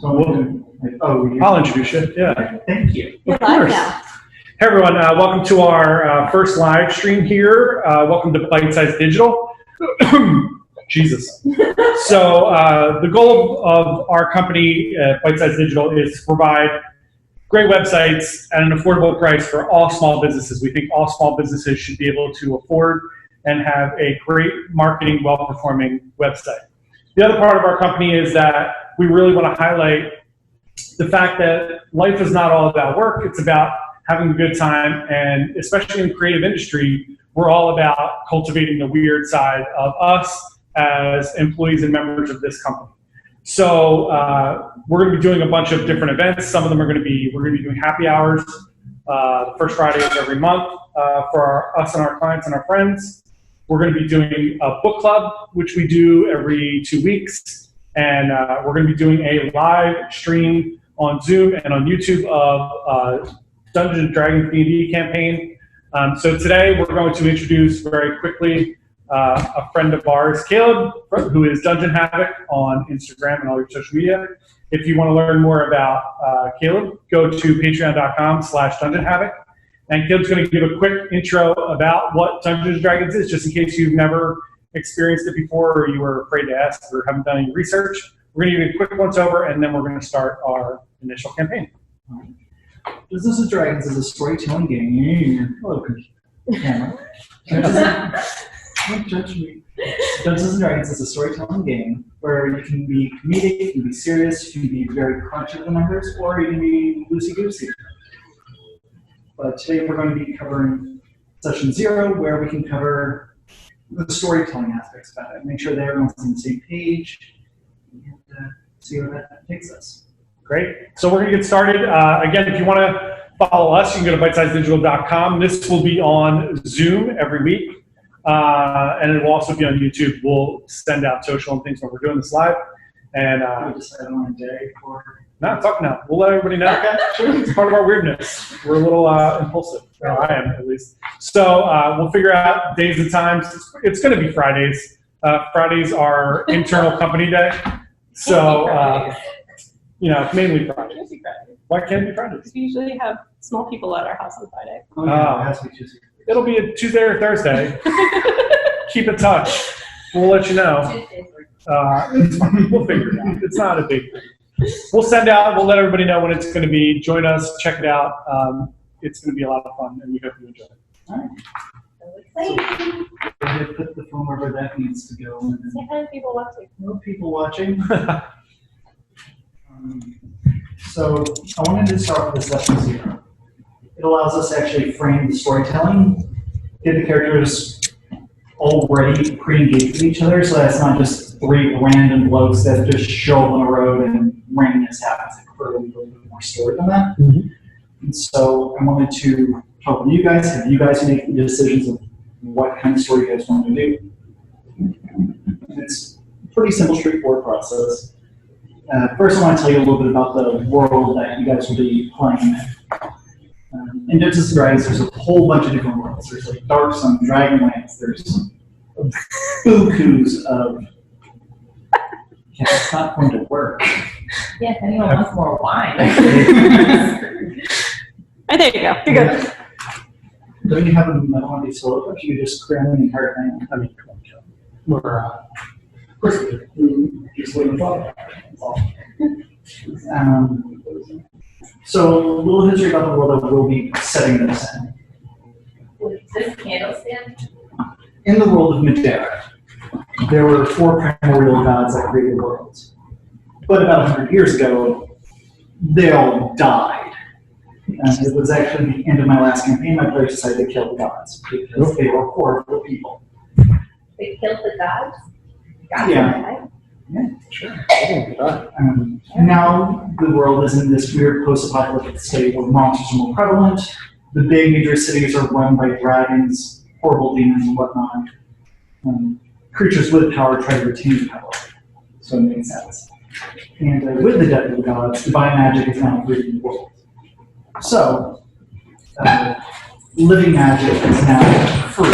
I'll introduce you. Yeah. Thank you. Of course. Hey everyone, welcome to our first live stream here. Welcome to Bite Size Digital. Jesus. So the goal of our company, Bite Size Digital, is to provide great websites at an affordable price for all small businesses. We think all small businesses should be able to afford and have a great marketing, well-performing website. The other part of our company is that we really want to highlight the fact that life is not all about work. It's about having a good time, and especially in the creative industry, we're all about cultivating the weird side of us as employees and members of this company. So we're going to be doing a bunch of different events. Some of them we're going to be doing happy hours, first Friday of every month for us and our clients and our friends. We're going to be doing a book club, which we do every 2 weeks. And we're going to be doing a live stream on Zoom and on YouTube of Dungeons & Dragons D&D campaign. So today we're going to introduce very quickly a friend of ours, Caleb, who is Dungeon Havoc on Instagram and all your social media. If you want to learn more about Caleb, go to patreon.com/Dungeon Havoc. And Caleb's going to give a quick intro about what Dungeons & Dragons is, just in case you've never experienced it before or you were afraid to ask or haven't done any research. We're going to give you a quick once over, and then we're going to start our initial campaign. Dungeons & Dragons is a storytelling game. Hello, camera. Don't judge me. Dungeons & Dragons is a storytelling game where you can be comedic, you can be serious, you can be very crunchy with the numbers, or you can be loosey-goosey. But today we're going to be covering session 0, where we can cover the storytelling aspects about it, make sure that everyone's on the same page, and see where that takes us. Great. So we're going to get started. Again, if you want to follow us, you can go to bitesizedigital.com. This will be on Zoom every week, and it will also be on YouTube. We'll send out social and things when we're doing this live. And we decided on a day for... No, talk now. We'll let everybody know. It's part of our weirdness. We're a little impulsive. Well, I am, at least. So we'll figure out days and times. It's going to be Fridays. Fridays are internal company day. So, mainly Fridays. Why can't it be Fridays? We usually have small people at our house on Friday. Oh, yeah, it has to be Tuesday. It'll be a Tuesday or Thursday. Keep in touch. We'll let you know. It's fine. We'll figure it out. It's not a big thing. We'll send out, we'll let everybody know when it's going to be. Join us, check it out. It's going to be a lot of fun, and we hope you enjoy it. All right. So go ahead, put the phone wherever that needs to go. And Say hi to people watching. no people watching. So I wanted to start with session 0. It allows us to actually frame the storytelling, get the characters already pre-engaged with each other, so that's not just 3 random blokes that just show up on the road and randomness happens. It's clearly a little bit more story than that. Mm-hmm. And so I wanted to talk with you guys, have you guys make the decisions of what kind of story you guys want to do. And it's a pretty simple, straightforward process. First, I want to tell you a little bit about the world that you guys will be playing in. In Dungeons & Dragons, there's a whole bunch of different worlds. There's like Dark Sun, Dragonlance, there's bukus of... Yeah, it's not going to work. Yeah, if anyone wants more wine. Right, there you go. You're good. Don't you have a metal on these solos? You could just cram the entire thing. I mean, come on, Joe. We're, of course, just waiting for So, a little history about the world that we'll be setting this in. What is this candle stand? In the world of Madeira, there were 4 primordial gods that created worlds. But about 100 years ago, they all died. And it was actually the end of my last campaign, my players decided to kill the gods because they were horrible people. They killed the gods? Gods Yeah. died? Yeah, sure. Now the world is in this weird post-apocalyptic state where monsters are more prevalent. The big major cities are run by dragons, horrible demons, and whatnot. Creatures with power try to retain power, so it makes sense. And with the death of the gods, divine magic is now free in the world. So, living magic is now free.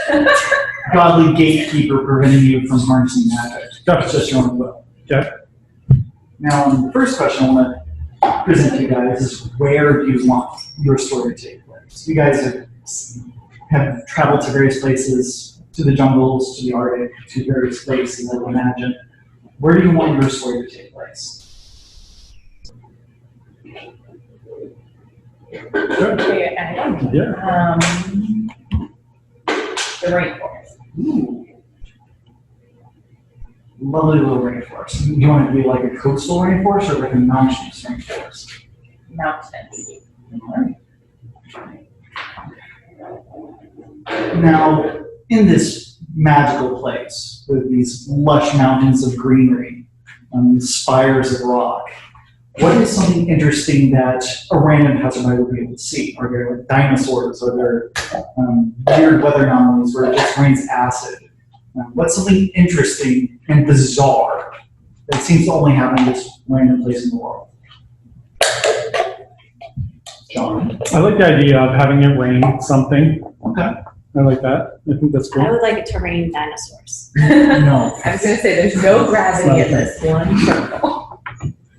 There's a godly gatekeeper preventing you from harnessing magic. That's just your own will. Okay. Now, the first question I want to present to you guys is where do you want your story to take place? You guys have traveled to various places, to the jungles, to the Arctic, to various places, I would imagine. Where do you want your story to take place? Okay, I don't know. Yeah. The rainforest. Ooh. Lovely little rainforest. Do you want it to be like a coastal rainforest or like a mountainous rainforest? Mountains. Now, in this magical place with these lush mountains of greenery, spires of rock, what is something interesting that a random passerby would be able to see? Are there like dinosaurs? Are there weird weather anomalies where it just rains acid? What's something interesting and bizarre that seems to only happen in this random place in the world? John? I like the idea of having it rain something. Okay. I like that. I think that's I cool. would like it to rain dinosaurs. No. I was gonna say, there's no gravity in this one circle.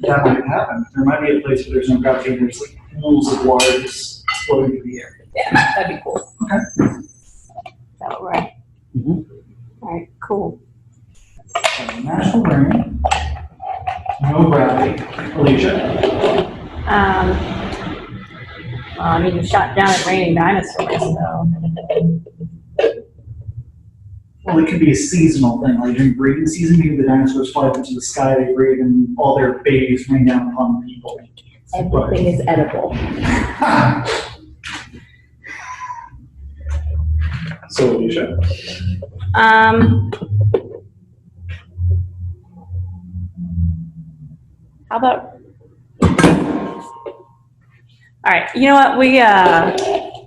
That might happen. There might be a place where there's no gravity and there's like pools of water just floating through the air. Yeah, that'd be cool. So, right. Mhm. All right, cool. So, natural rain, no gravity. Alicia? Well, I mean, you shot down at raining dinosaurs, so. Well, it could be a seasonal thing. Like during breeding season, maybe the dinosaurs fly up into the sky, they breed, and all their babies rain down upon people. Everything is edible. So, Alicia. How about? All right, you know what?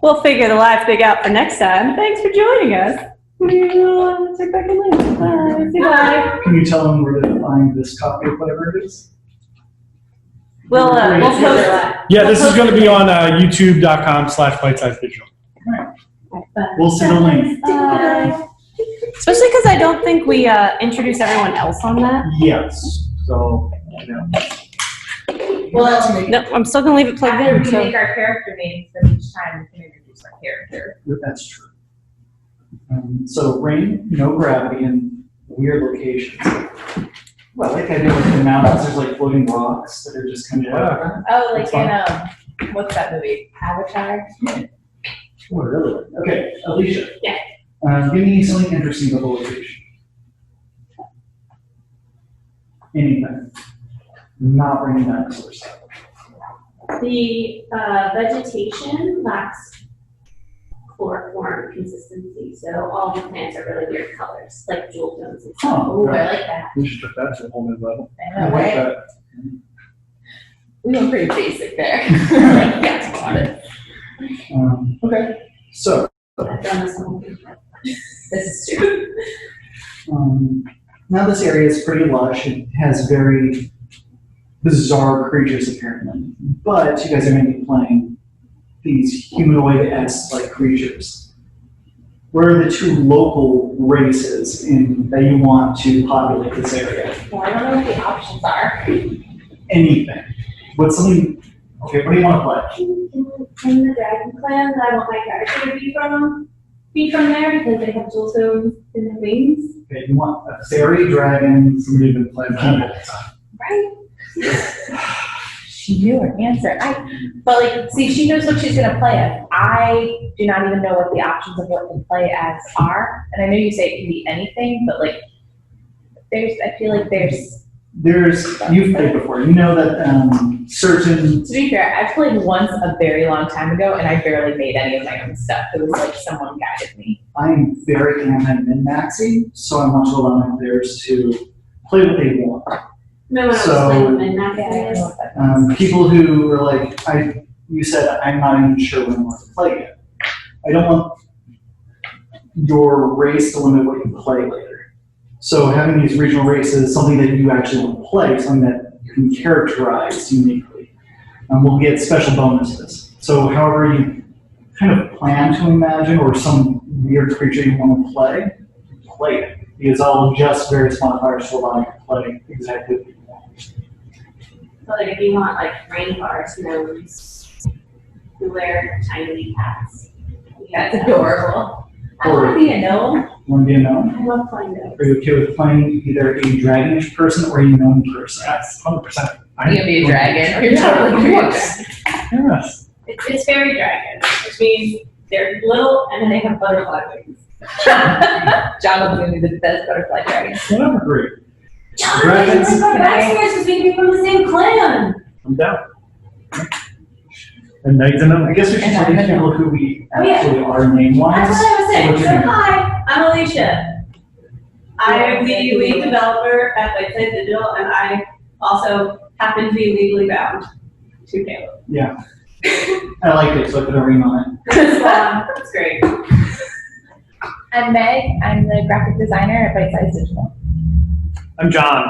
We'll figure the live thing out for next time. Thanks for joining us. We'll check back in later. Bye. Say bye. Can you tell them where to find this copy of whatever it is? We'll post it. Yeah, this is going to be on youtube.com/bitesizedigital. We'll send a link. Bye. Especially because I don't think we introduce everyone else on that. Yes. So, yeah. Well, No, I'm still gonna leave it plugged after in. we So. make our character names, then each time we can introduce our character. That's true. So rain, no gravity, and weird locations. Well, I like the idea of the mountains, there's like floating rocks that are just kind of. Yeah. Oh, like That's in, what's that movie? Avatar? Oh, really? Okay, Alicia. Yeah. Give me something interesting about the location. Anything. Not bringing dinosaurs. The vegetation lacks chloroform consistency, so all the plants are really weird colors, like jewel tones and stuff. Oh, Ooh, I like that. We should put that to a whole new level. I know, like right? that. We went pretty basic there. Yes, got it. Okay, so I've done this one. This is true. now this area is pretty lush. It has very bizarre creatures apparently, but you guys are going to be playing these humanoid-esque like creatures. Where are the two local races that you want to populate this area? Well, I don't know what the options are. Anything. What's something? Okay, what do you want to play? In the dragon clans, I want my character to be from there because they have jewel tones in their wings. Okay, you want a fairy, dragon, somebody who's been playing that. Right. She knew her answer. But like, see, she knows what she's gonna play as. I do not even know what the options of what to play as are. And I know you say it can be anything, but like, I feel like You've played before. You know that certain. to be fair, I've played once a very long time ago, and I barely made any of my own stuff. It was like someone guided me. I'm very anti-min-maxing, so I want to allow my players to play what they want. Remember when I was So, playing with Min-Max Yeah, I don't know players? what that means. People who are like, you said, I'm not even sure when I want to play yet. I don't want your race to limit what you play later. So having these regional races is something that you actually want to play, something that you can characterize uniquely. We'll get special bonuses. So however you kind of plan to imagine or some weird creature you want to play it. Because I'll adjust various modifiers to allow you to play exactly what you want. So like if you want like rainforest gnomes who wear tiny hats. That's adorable. I Or- want to be a gnome. Want to be a gnome? I love playing those. Are you okay with playing either a dragonish person or a gnome person? Yes, 100%. You can be a dragon. You're totally gonna be a dragon. Yes. It's fairy dragon, which means they're little and then they have butterfly wings. John was gonna be the best butterfly dragon. Whatever, great. Dragons- because we came from the same clan. I'm down. And Meg's a I guess we should And tell I'm a people who we Oh, yeah. actually are name-wise. That's what I was saying. What's So your name? hi, I'm Alicia. I'm the lead developer at Whiteside Digital, and I also happen to be legally bound to Caleb. Yeah. I like it, so I put a ring on it. That's great. I'm Meg. I'm the graphic designer at Bite Size Digital. I'm John.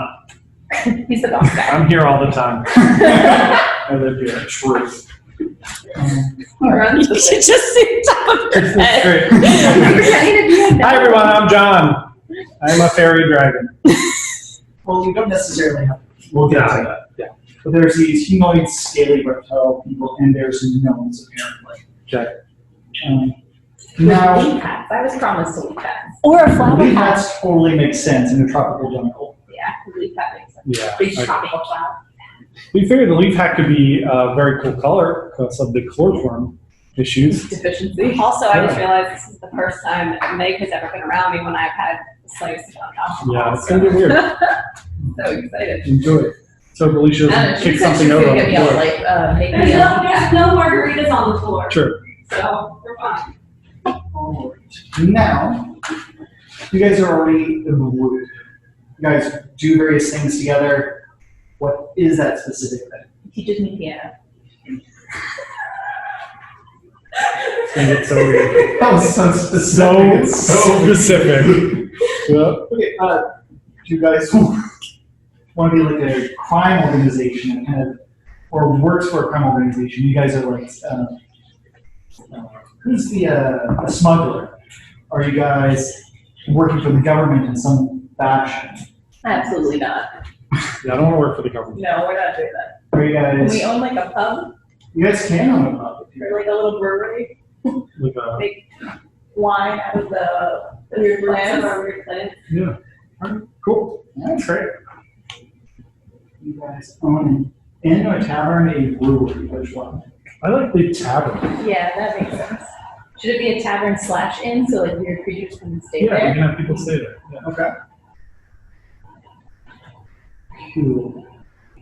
He's the boss guy. I'm here all the time. I live here. Truth. You should just see top of your head. Great. Pretending to be a gnome. Hi everyone, I'm John. I'm a fairy dragon. Well, you don't necessarily have, we'll get to that. Yeah. But there's these humanoid, scaly reptile people, and there's gnomes, apparently. Okay. Now, Leaf hats. I was promised a leaf hat. Or a flower leaf hat. hats totally make sense in a tropical jungle. Yeah, leaf hat makes sense. Yeah. Big I- tropical flower. We figured the leaf hat could be a very cool color because of the chloroform issues. Deficiency. Also, I just realized this is the first time Meg has ever been around me when I've had sliced alcohol. Yeah, it's gonna be weird. So excited. Enjoy it. So Alicia doesn't kick something over on Get the me all floor. like, make There's me no margaritas on the floor, Sure. so we're fine. Alright. Now, you guys are already in the wood. You guys do various things together. What is that specific thing? teaches me piano. And it's so weird. That was so So specific. Yeah. Okay, do you guys want to be like a crime organization and kind of, or works for a crime organization? You guys are like, who's the smuggler? Are you guys working for the government in some fashion? Absolutely not. Yeah, I don't want to work for the government. No, we're not doing that. Are you Can guys, we own like a pub you guys can own a pub if you or like a little brewery? Like a, Make wine out of the weird plants. Weird plants. yeah. Alright, cool. That's great. You guys own an inn, a tavern, a brewery, which one? I like the tavern. Yeah, that makes sense. Should it be a tavern / inn so like weird creatures can stay Yeah, we there? can have people stay there. Yeah. Okay. Cool.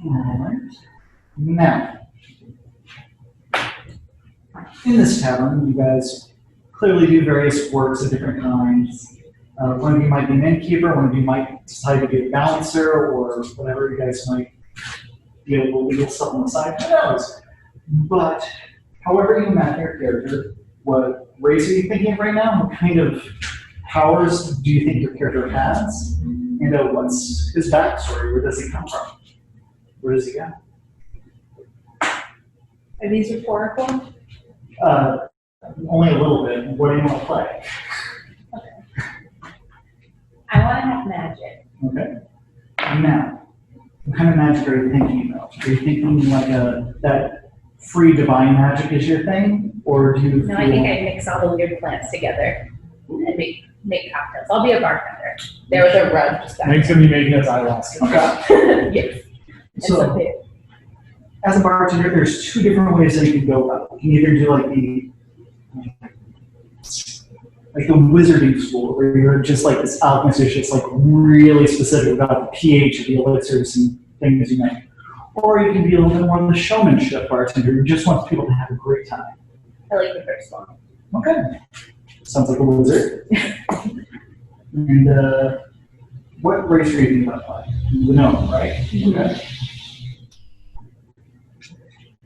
Alright. Now, in this tavern, you guys clearly do various works of different kinds. One of you might be an innkeeper, one of you might decide to be a balancer, or whatever you guys might be able to legal stuff on the side, who knows? But, however you map your character, what race are you thinking of right now? What kind of powers do you think your character has? And what's his backstory? Where does he come from? Where does he go? Are these rhetorical? Only a little bit. What do you want to play? I want to have magic. Okay. Now, what kind of magic are you thinking about? Are you thinking like that free divine magic is your thing? Or do you No, feel... I think I mix all the weird plants together and make cocktails. I'll be a bartender. There with a rug just back Meg's gonna be making us ayahuasca. Okay. Yes. And So, some food. as a bartender, there's two different ways that you can go about it. You can either do like the wizarding school, where you're just like this alchemist who's just like really specific about the pH of the elixirs and things you make. Or you can be a little bit more of the showmanship bartender who just wants people to have a great time. I like the first one. Okay. Sounds like a wizard. And what race are you thinking about playing? The gnome, right? Okay.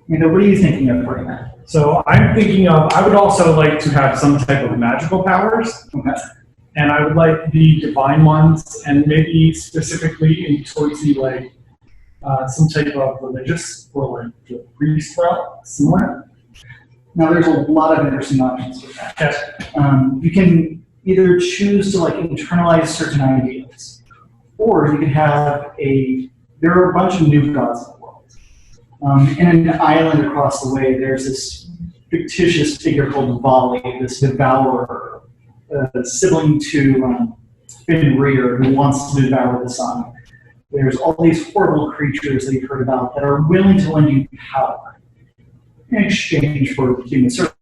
And what are you thinking of right now? So I'm thinking of, I would also like to have some type of magical powers. Okay. And I would like the divine ones, and maybe specifically in towards the like some type of religious or like the priest route, somewhere. Now there's a lot of interesting options with that. Okay. You can either choose to like internalize certain ideas, or you can have there are a bunch of new gods in the world. In an island across the way, there's this fictitious figure called Volley, this devourer, sibling to Fenrir, who wants to devour the sun. There's all these horrible creatures that you've heard about that are willing to lend you power in exchange for human service.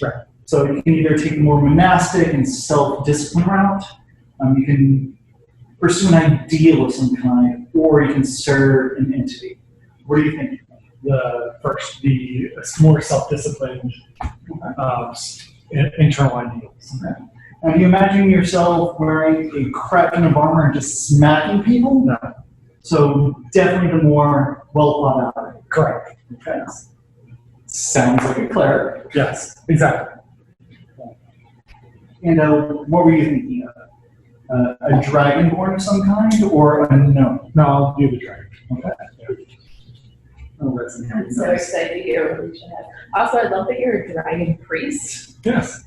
Right. So you can either take a more monastic and self-discipline route, you can pursue an ideal of some kind, or you can serve an entity. What do you think? The first, the more self-disciplined internal ideals. Okay. Now, do you imagine yourself wearing a crap ton of armor and just smacking people? No. So definitely the more well thought out. Correct. Okay. Sounds like a cleric. Yes, exactly. And what were you thinking of? A dragonborn of some kind, or a gnome? No, I'll do the dragon. Okay. Oh, that's I'm so excited to hear what we should have. Also, I love that you're a dragon priest Yes.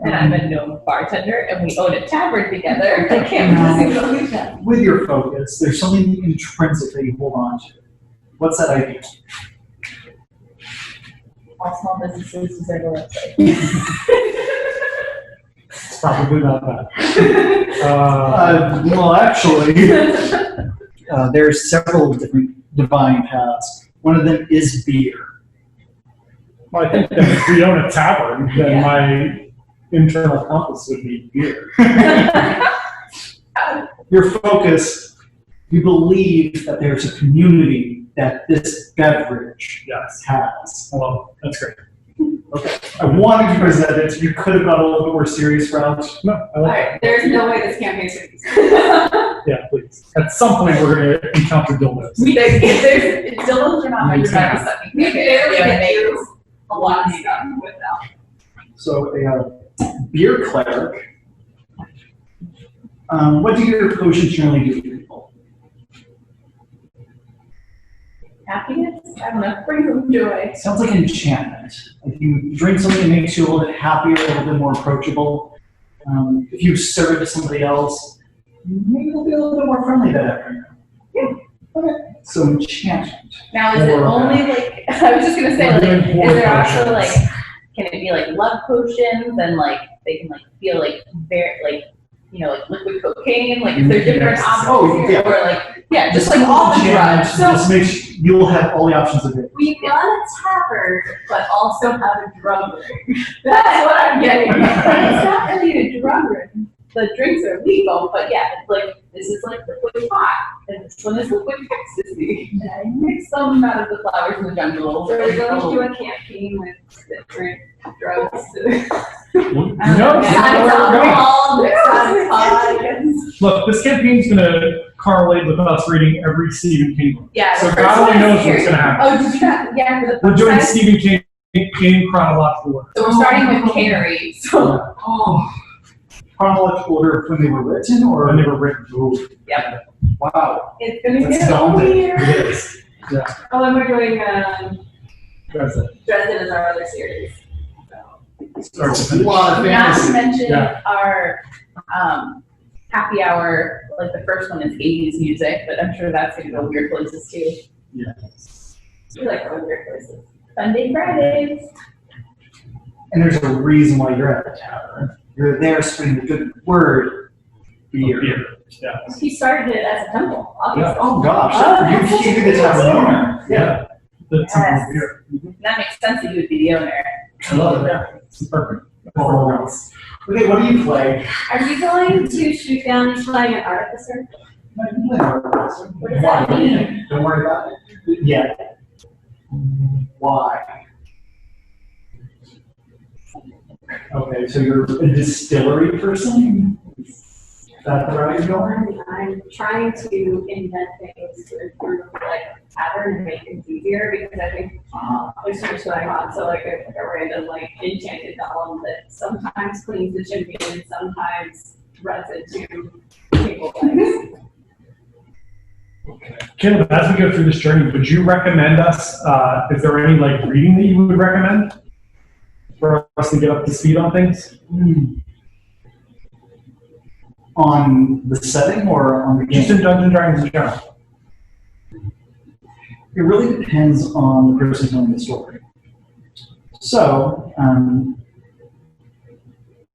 and I'm a gnome bartender and we own a tavern together. I can't believe that. With your focus, there's something intrinsic that you hold on to. What's that idea? All small businesses deserve a website. It's probably not that. Well, actually, there's several different divine paths. One of them is beer. Well, I think that if we own a tavern, then Yeah. my internal compass would be beer. Your focus, you believe that there's a community that this beverage Yes. has. Well, that's great. Okay. I wanted to present it. You could have gone a little bit more serious route. No, I All like right, there's no way this campaign's gonna be that. Yeah, please. At some point, we're going to encounter dildos. There's dildos are not my You driving can. sucking. We barely Yeah, get they- through a lot of stuff without. So a beer cleric. What do your potions generally do to people? Happiness? I don't know. Bring them joy. Sounds like enchantment. Like you drink something that makes you a little bit happier, a little bit more approachable. If you serve it to somebody else, maybe they'll be a little bit more friendly that afternoon. Yeah. Okay. So enchantment. Now, is it Or, only like, I was just gonna say, We're like, doing is there also potions. like, can it be like love potions and like, they can like feel like very, like, you know, like liquid cocaine, like is there different Yes. options? Oh, yeah. Or like, yeah, just like all the drugs. So Just make sure you'll have all the options of it. We run a tavern, but also have a drum ring. That's what I'm getting it's at. not really a drug ring. The drinks are legal, but yeah, it's like, this is like liquid pot, and this one is liquid ecstasy. And I mix them out of the flowers in the jungle. So we're going to do a campaign with different drugs. No, look, this campaign's going to correlate with us reading every Stephen King book. Yeah. So the God first only one knows is what's Carrie. going to happen. Oh, did you not? Yeah, for the We're doing first time. Stephen King chronological order. So we're starting with Carrie. So Chronological order of when they were written, or When they were written. Ooh. Yep. wow, it's gonna that's get daunting. weird. It is. Oh, and we're doing That's it. Dresden as our other series. Start to a finish. lot of Not to fantasy. mention Yeah. our happy hour, like the first one is 80s music, but I'm sure that's gonna go weird places too. Yes. We like going weird places. Sunday, Fridays. And there's a reason why you're at the tavern. You're there spreading the good word. Beer. Beer. Yeah. He started it as a temple, obviously. Oh gosh, Oh, that's you such should a be the good tavern idea. owner. Yeah. The temple of beer. That makes sense that you would be the owner. I love it. Yeah. It's perfect. All else. Okay, what do you play? Are you going to shoot down playing an artificer? What does that mean? Don't worry about it. Yeah. Why? Okay, so you're a distillery person? Is that the route you're going? I'm trying to invent things to improve like pattern and make things easier because I think there's so much going on. So like a random like enchanted golem that sometimes cleans the chimney and sometimes runs into table legs. Caleb, as we go through this journey, would you recommend us, is there any like reading that you would recommend for us to get up to speed on things? On the setting or on the Just game? in Dungeons and Dragons in general. It really depends on the person telling the story. So,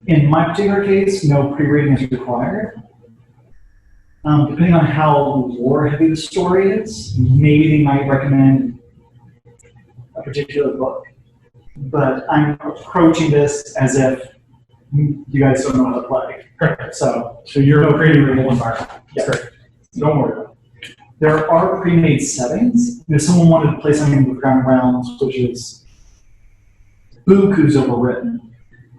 in my particular case, no pre-reading is required. Depending on how lore-heavy the story is, maybe they might recommend a particular book. But I'm approaching this as if you guys don't know how to play. Correct. So you're creating a real environment. Yeah. That's great. Don't worry about it. there are pre-made settings. If someone wanted to play something with Ground Realms, which is buku's overwritten,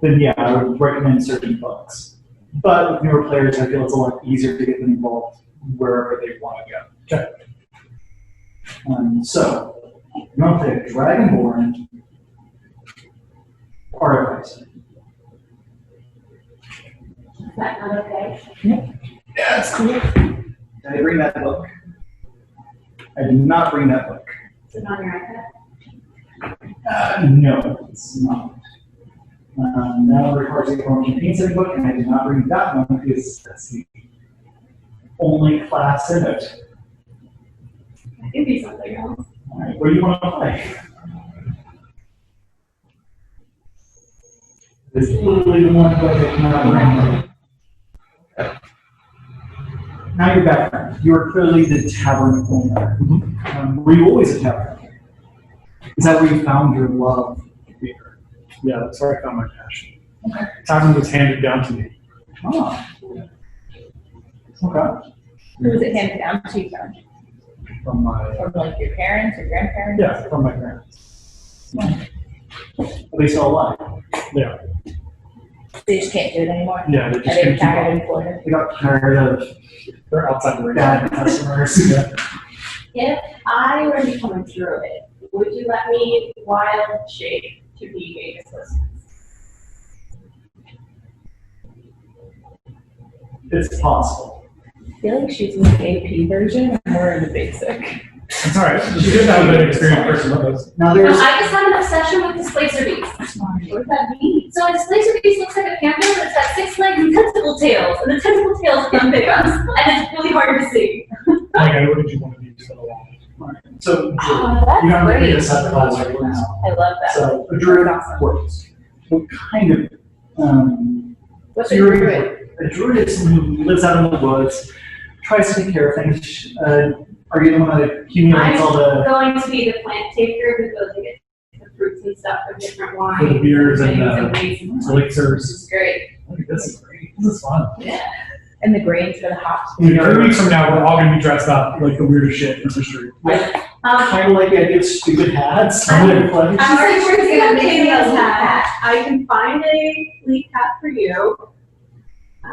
then yeah, I would recommend certain books. But with newer players, I feel it's a lot easier to get them involved wherever they want to go. Okay. So, you want to play a Dragonborn artificer. Is that not okay? Yeah, it's cool. Did I bring that book? I did not bring that book. Is it on your iPad? No, it's not. That one requires a campaign setting book, and I did not bring that one because that's the only class in it. It could be something else. All right, what do you want to play? This is literally the one book I cannot bring. Now your background. You are clearly the tavern owner. Were you always a tavern owner? Is that where you found your love for beer? Yeah, that's where I found my passion. Okay. Tavern was handed down to me. Oh. Okay. Who was it handed down to you from? From my, From like your parents or grandparents? yeah, from my parents. Are they still alive? Yeah, They just can't do it anymore? yeah, they Are just they can't keep retired up. in Florida? They got tired of They're outside the ring. bad customers. Yeah. If I were to become a druid, would you let me wild shape to be Vegas listeners? It's possible. I feel like she's in the AP version and we're in the basic. It's all right. She did have an experienced person with us. Now No, there's I just have an obsession with displacer beasts. What does that mean? So a displacer beast looks like a panther that's got 6 legs and tentacle tails, and the tentacle tails are big us, and it's really hard to see. Like, what did you want to do for the law? so That's you don't great. need to set the class right now. I love that. So a druid That's awesome. works. What kind of What's so a you're druid? a druid is someone who lives out in the woods, tries to take care of things. Are you the one that accumulates all the Going to be the plant taker who goes and gets the fruits and stuff from different wines. For the beers and things and the elixirs. This is great. This is great. This is fun. Yeah. And the grains for the hops. I mean, 3 weeks from now, we're all going to be dressed up like the weirdest shit from the street. kind of like the idea of stupid hats? I'm Like, I'm already She's working gonna on make making me a a leaf hat. I can find a leaf hat for you.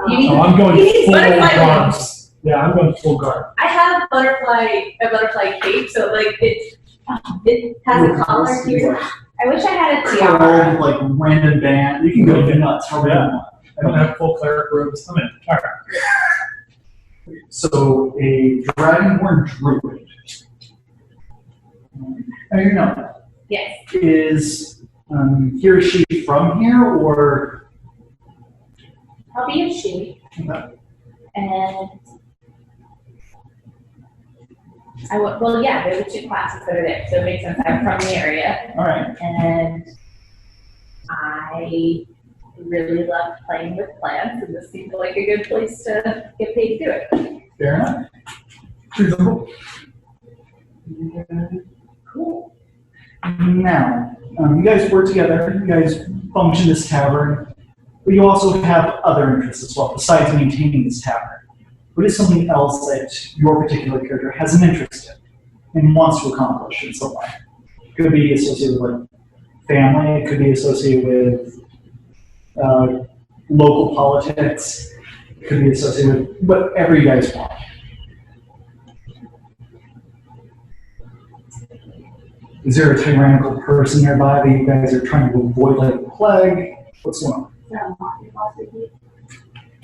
You need- So I'm going He needs full butterfly guards. Yeah, I'm going full guard. I have a butterfly cape, so like it has a collar here. I wish I had a Cold, tiara. like random band. You can go nuts however you want. I don't have full cleric robes. I'm in. All right. So a dragonborn druid. I don't know. Yes. Is he or she from here or? I'll be a she. And well, yeah, there are 2 classes that are there, so it makes sense. I'm from the area, All right. and I really love playing with plants, and this seemed like a good place to get paid to do it. Fair enough. Reasonable. Cool. Now, you guys work together. You guys function this tavern, but you also have other interests as well besides maintaining this tavern. What is something else that your particular character has an interest in and wants to accomplish in some way? It could be associated with like family. It could be associated with local politics. It could be associated with whatever you guys want. Is there a tyrannical person nearby that you guys are trying to avoid like the plague? What's going on?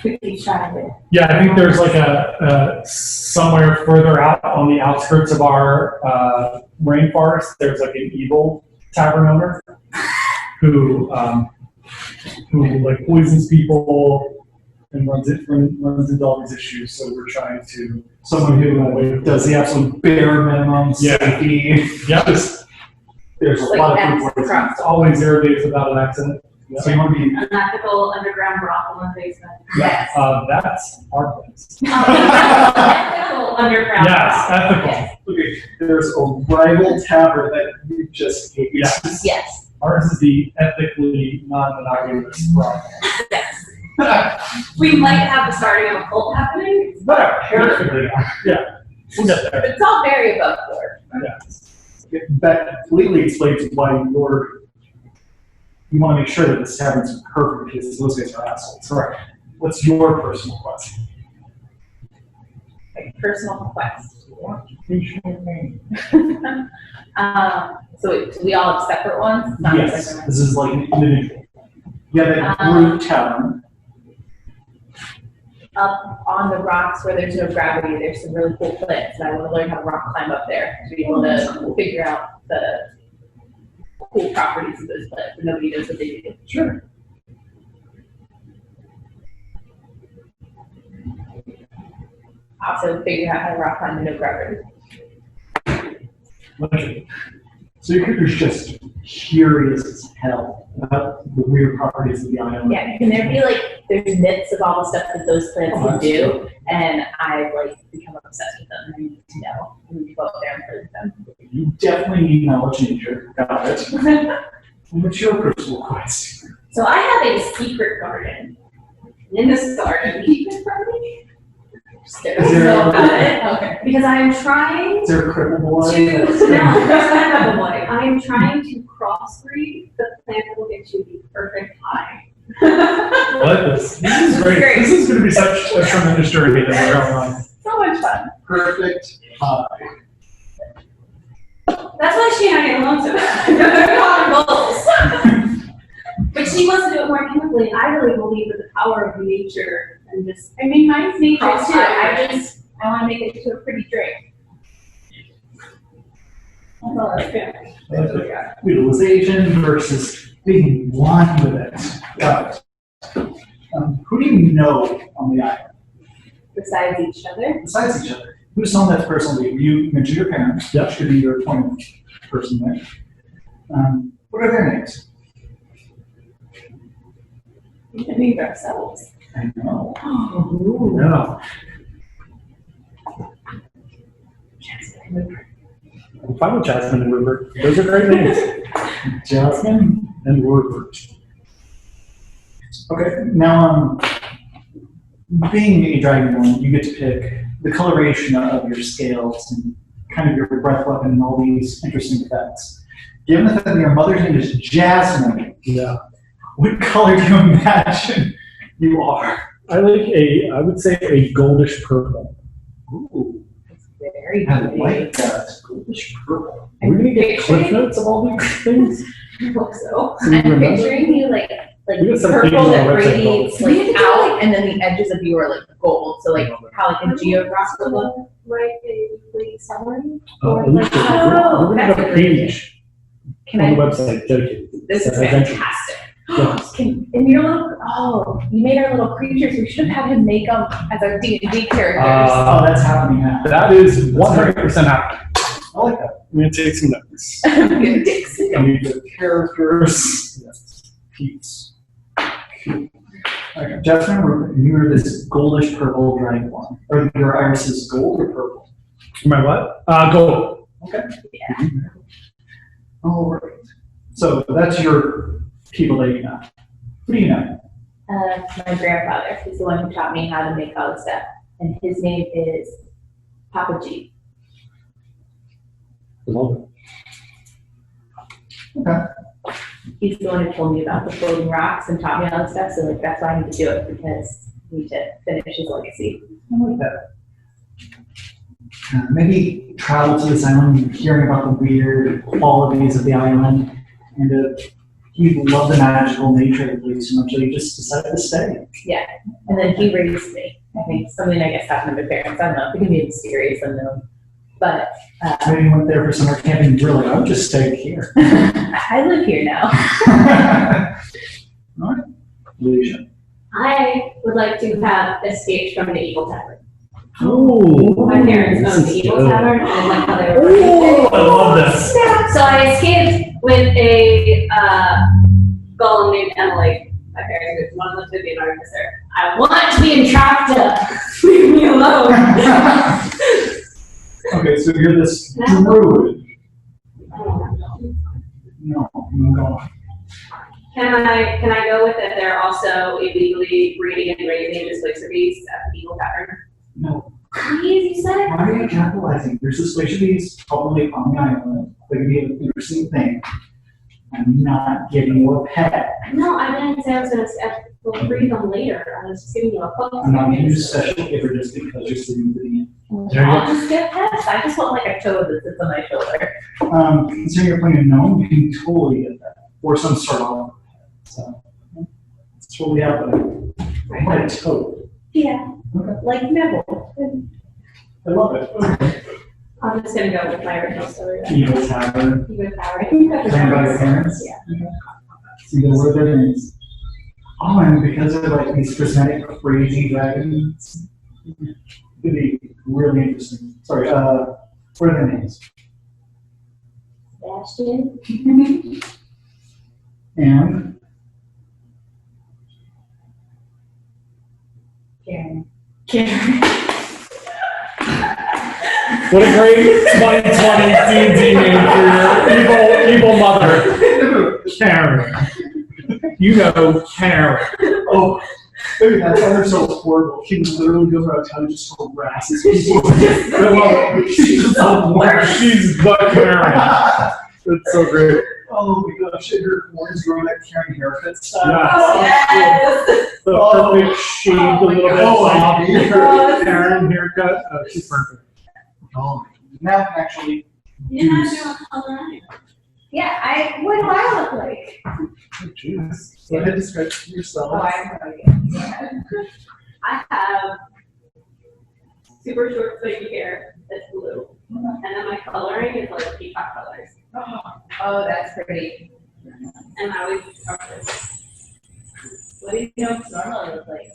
We keep trying to. Yeah, I think there's like a somewhere further out on the outskirts of our rainforest. There's like an evil tavern owner who like poisons people, and runs into all these issues. So we're trying to. Someone who does the absolute bare minimum Yeah. safety. Yeah. There's a Like lot of X people. across. Always 0 days without an accident. So you want to be Unethical underground brothel in the basement. Yes. That's our place. Ethical underground Yes, brothel. ethical. okay, there's a rival tavern that you just hate. Yes. Yes. Ours is the ethically non-monogamous problem. Yes. We might have the starting of a cult happening. Whatever. Perfectly. Yeah. We'll get there. It's all very above board. Yeah. That completely explains why you want to make sure that this tavern's perfect because those guys are assholes. Correct. What's your personal quest? Like personal request. So we all have separate ones? Not Yes, separate this is like an individual. You have a group tavern. Up on the rocks where there's no gravity, there's some really cool plants, and I want to learn how to rock climb up there to be able to figure out the cool properties of those plants, and nobody knows what they do. Sure. Also figure out how to rock climb in no gravity. Okay. So your character's just curious as hell about the weird properties of the island. Yeah, can there be like, there's myths of all the stuff that those plants can do, and I like become obsessed with them, and I need to know, I need to go up there and prove them. You definitely need knowledge nature. Got it. What's your personal quest? So I have a secret garden. In this garden, secret garden? Is there know a- about it. Okay. Because I am trying Is there a cripple boy? to, no, there's not a boy. I am trying to crossbreed the plant that will get you the perfect high. I like this. This is great. Great. This is going to be such a tremendous journey that we're going on. So much fun. Perfect. That's why she and I get along so bad. Common goals. But she wants to do it more chemically. I really believe in the power of nature and just. I mean, mine's nature too. Cross-fire. I want to make it into a pretty drink. That's all I feel. Utilization versus being blind with it. Got it. Who do you know on the island Besides each other. besides each other? Who's known that personally? You mentioned your parents. That should be your point of person there. What are their names? We can name ourselves. I know. Yeah. I'm fine with Jasmine and Rupert. Those are great names. Jasmine. And Rupert. Okay, now being a dragonborn, you get to pick the coloration of your scales and kind of your breath weapon and all these interesting effects. Given the fact that your mother's name is Jasmine, Yeah. what color do you imagine you are? I would say a goldish purple. Ooh, It's very I pretty. like that. Goldish purple. Are we going to get cliff notes of all these things? I hope so. So you I'm remember? picturing you like We got some pages purple on that our website radiates called- like out, and then the edges of you are like gold. So like how like a geograss would look. Write a weekly summary. Alicia, Oh, we're going to have a that's a great page Can on the I? website dedicated to This is adventure. fantastic. Yeah. And your little, you made our little creatures. We should have had him make them as our D&D characters. Oh, that's happening now. That is 100% happening. I like that. I'm going to take some notes. Dicks. I need the characters. Yes. Peeps. Okay, Jasmine and Rupert, and you are this goldish purple dragonborn. Or your iris is gold or purple? My what? Gold. Okay. Yeah. All right. So that's your people that you know. Who do you know? My grandfather. He's the one who taught me how to make all this stuff. And his name is Papa G. Love Okay. He's the one who told me about the floating rocks and taught me all this stuff. So like that's why I need to do it, because I need to finish his legacy. I like that. Maybe travel to this island, hearing about the weird qualities of the island, and you love the magical nature of the place so much that you just decided to stay. Yeah. And then he raised me. I think something I guess happened to my parents. I don't know. It can be mysterious, unknown. But Maybe you went there for summer camping and you're like, I would just stay here. I live here now. All right. Alicia. I would like to have escaped from the Eagle Tavern. Ooh. My parents owned the Eagle Tavern, and I like how they were. Ooh, I love this. So I escaped with a golem named Emily. My parents, one of them to be an artificer. I want to be entrapped. Leave me alone. Okay, so you're this druid. No, no. Can I go with that? They're also illegally breeding and raising displacer beasts at the Eagle Tavern. No. Please, you said it. Why are you capitalizing? There's a displacer beast probably on the island. That could be an interesting thing. I'm not giving you a pet. No, I didn't say I was gonna breed them later. I was just giving you a hook. I'm not giving you a special giver just because you're sitting with me. I'll just get pets. I just want like a toad that sits on my shoulder. Considering you're playing a gnome, you can totally get that. Or some sort of pet. So that's what we have. But I a toad. Yeah. Okay. Like Neville. I love it. I'm just gonna go with my original story. Evil Tavern. Eagle Tavern. Played by your parents? Yeah. Okay. So you know what their names. Oh, and because they're like these prismatic, crazy dragons, it'd be really interesting. Sorry, what are their names? Bastion. And Karen. What a great 2020 D&D name for your evil mother, Karen. You know Karen. oh, maybe that's why they're so horrible. She literally goes around town and just harasses people. I love it. She's so worse. She's the Karen. That's so great. Oh my gosh, and her horns growing that Karen haircut style. Yes. Yes. The perfect shaved a little bit soft God. Karen haircut. She's perfect. Oh, now I can actually You're not use. doing color. Yeah, what do I look like? Oh, jeez. Go ahead, describe yourself. Oh, I have super short spiky hair that's blue. And then my coloring is like peacock colors. Oh, that's pretty. And I always What do you know normally look like?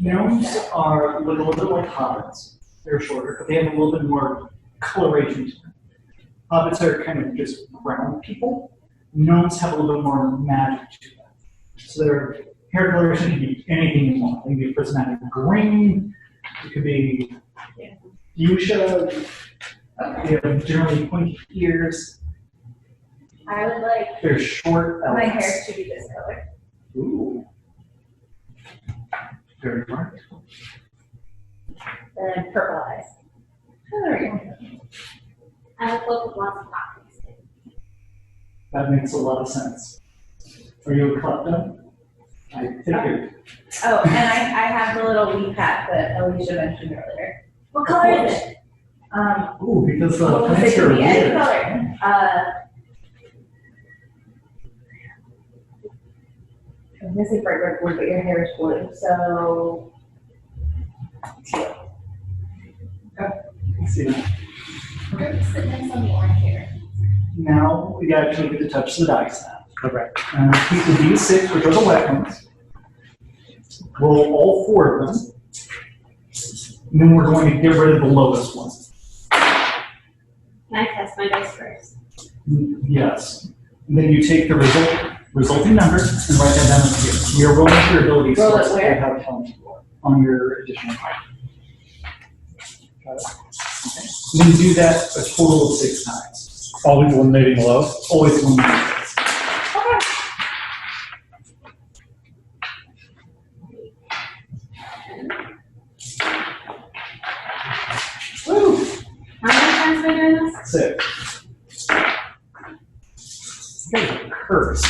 Gnomes look a little bit like hobbits. They're shorter, but they have a little bit more coloration to them. Hobbits are kind of just brown people. Gnomes have a little bit more magic to them. So their hair coloration can be anything you want. It can be prismatic green. It could be fuchsia. They have generally pointy ears. I would like They're short my elves. hair to be this color. Ooh. Very bright. And then purple eyes. Oh, there we go. I look both with lots of pockets. That makes a lot of sense. Are you a klepto? I figured. Oh, and I have the little wee hat that Alicia mentioned earlier. What color is it? Ooh, because the It plants could are be any weird. color. I'm missing bright red blue, but your hair is blue, so. Teal. Let's see. What's the next on the orange hair? Now we actually get to touch the dice now. Correct. Keep the D6, which are the weapons. Roll all 4 of them. And then we're going to get rid of the lowest one. Can I test my dice first? Yes. And then you take the resulting numbers and write that down here. We are rolling for your ability Roll it scores where? that have helped on your additional type. Got it? Okay. And then do that a total of 6 times. Always eliminating low. Always one. Woo! How many times am I doing this? 6. That is a curse.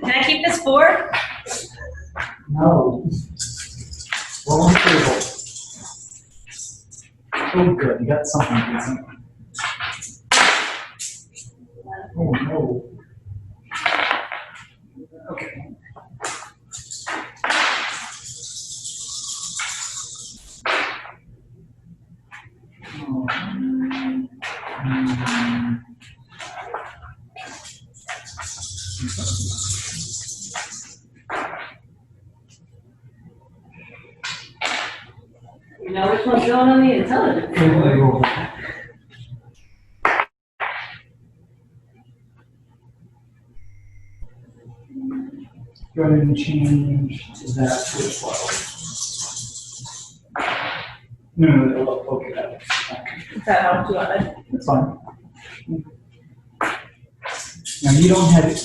Can I keep this 4? No. Roll on the table. Oh, good. You got something decent. Oh, no. Okay. what's going on the intelligence board. Go ahead and change that to a 12. No, okay, Is that how you want it? that's fine. Now, you don't have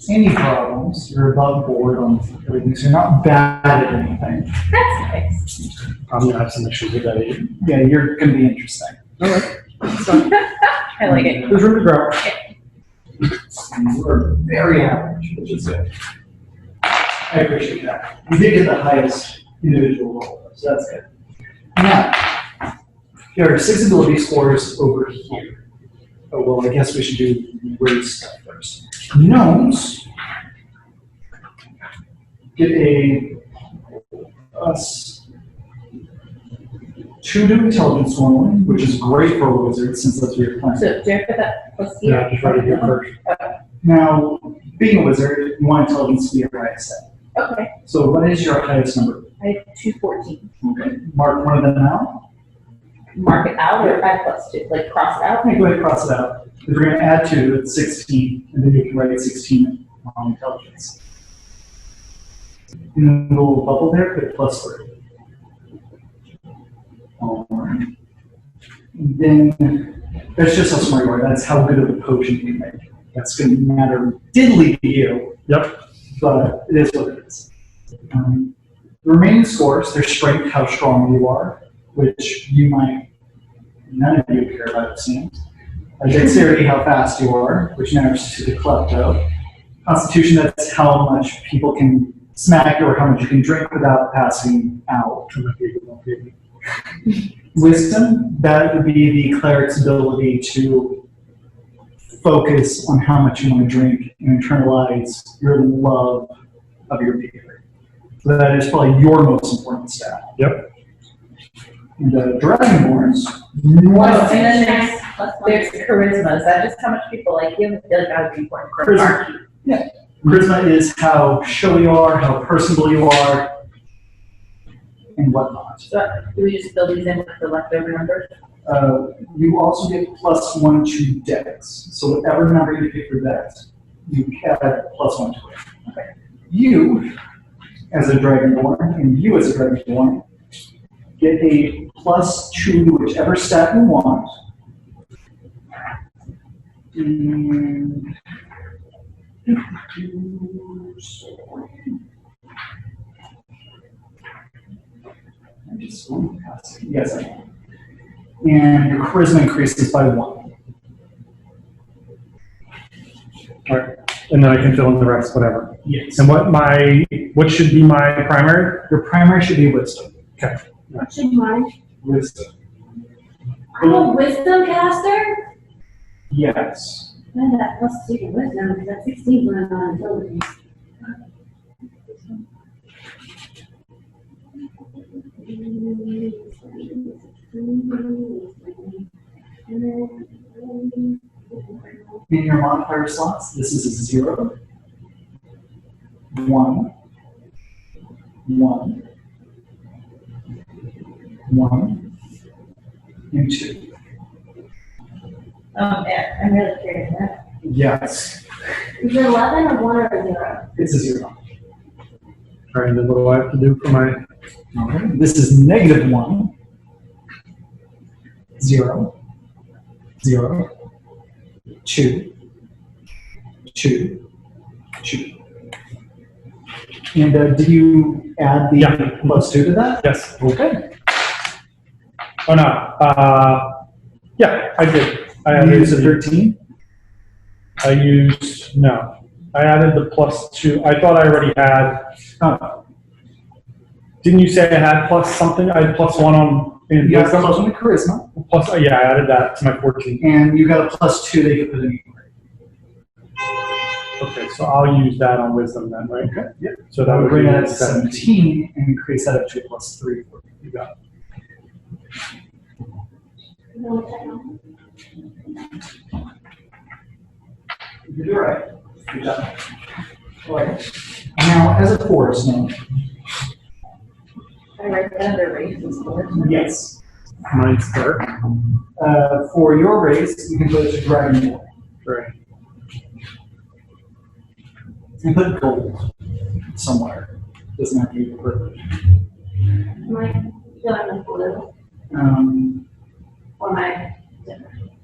any problems. You're above board on everything, so you're not bad at anything. That's nice. I'm gonna have some issues with that 8. Yeah, you're going to be interesting. I like it. There's room to grow. And you are very average, which is good. I appreciate that. You did get the highest individual roll, so that's good. Now, there are 6 ability scores over here. Oh, well, I guess we should do race stuff first. Gnomes get a +2 to intelligence normally, which is great for a wizard since that's what you're playing. So, do you put that plus here? Yeah, just write it here first. Now, being a wizard, you want intelligence to be your highest set. Okay, So what is your highest number? I have 214. Okay. Mark one of them out. Mark it out or add plus 2, like cross it out? Okay, go ahead and cross it out. If we're going to add 2, it's 16, and then you can write 16 on intelligence. In the little bubble there, put +3. Alright. Then, that's just how smart you are. That's how good of a potion you make. That's going to matter diddly to you, Yep. but it is what it is. The remaining scores, their strength, how strong you are, which you might, none of you care about, it seems. Dexterity, how fast you are, which matters to the klepto. Constitution, that's how much people can smack you or how much you can drink without passing out. Wisdom, that would be the cleric's ability to focus on how much you want to drink and internalize your love of your beer. So that is probably your most important stat. Yep. And Dragonborns, Oh, and then there's charisma. Is that just how much people like you? I feel like that would be important for a Charisma. party. Yeah. Charisma is how showy you are, how personable you are, and whatnot. So, do we just fill these in with the leftover numbers? You also get +1 to dex. So whatever number you pick for dex, you add +1 to it. Okay. You, as a Dragonborn, and you as a Dragonborn, get a +2 to whichever stat you want. And I'm just going past it. Yes, I am. And your charisma increases by 1. All right. And then I can fill in the rest, whatever. Yes. And what should be my primary? Your primary should be wisdom. Okay. What should mine? Wisdom. I'm a wisdom caster? Yes. I have that +2 to wisdom, because that's 16 when I'm on intelligence. In your modifier slots, this is a 0, 1, 1, 1, and 2. Yeah, I'm really curious now. Yes, Is it 11 or 1 or 0? it's a 0. All right. And then what do I have to do for my? Okay. This is -1, 0, 0, 2, 2, 2. And do you add the Yeah. +2 to that? Yes. Okay. Oh no. Yeah, I did. I You added use a 13? I used no. I added the +2. I thought I already had. Oh, Didn't you say I had plus something? I had +1 on in you got wisdom? +1 to charisma, Plus, yeah, I added that to my 14. and you got a +2 that you can put in. Okay, so I'll use that on wisdom then, right? Okay. Yep. So That that would would bring be that to 17 and increase that up to a +3 for you. You got it. You want to check on? You did it right. Good job. All right. Now, as a forest gnome, I write that under race and sports. yes. Mine's dark. For your race, you can put it to Dragonborn. Right. And put gold somewhere. Doesn't have to be purple. Am I going with blue or my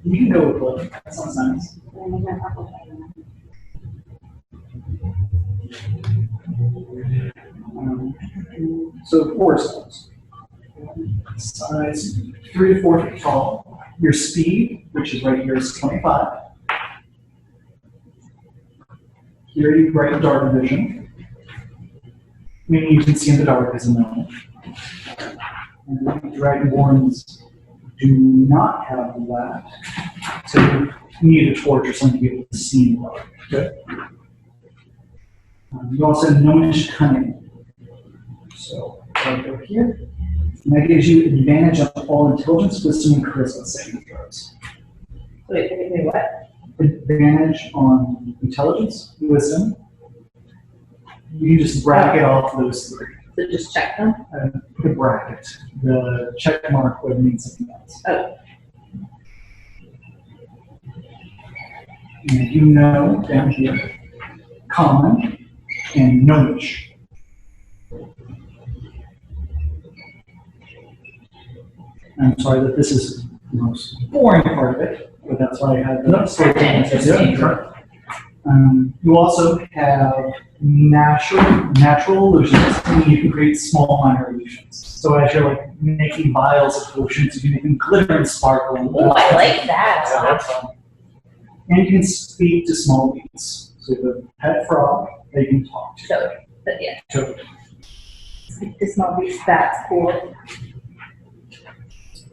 You can go with blue. That sounds nice. So 4 stones. Size 3 to 4 feet tall. Your speed, which is right here, is 25. Here you write dark vision, meaning you can see in the dark as a gnome. And Dragonborns do not have that, so you need a torch or something to be able to see in the dark. Okay. You also have gnomish cunning. So, right over here. And that gives you advantage on all intelligence, wisdom, and charisma saving throws. Wait, what? Advantage on intelligence, wisdom. You can just bracket off those 3. So just check them? Put a bracket. The check mark would mean something else. Oh. And you know down here, common and gnomish. I'm sorry that this is the most boring part of it, but that's why I had the story. You also have natural illusions, and you can create small minor illusions. So as you're like making vials of potions, you can make them glitter and sparkle. Oh, I like that. Yeah, that's fun. And you can speak to small beings. So you have a pet frog that you can talk to. So, but yeah. Toad. Speak to small beasts, that's cool.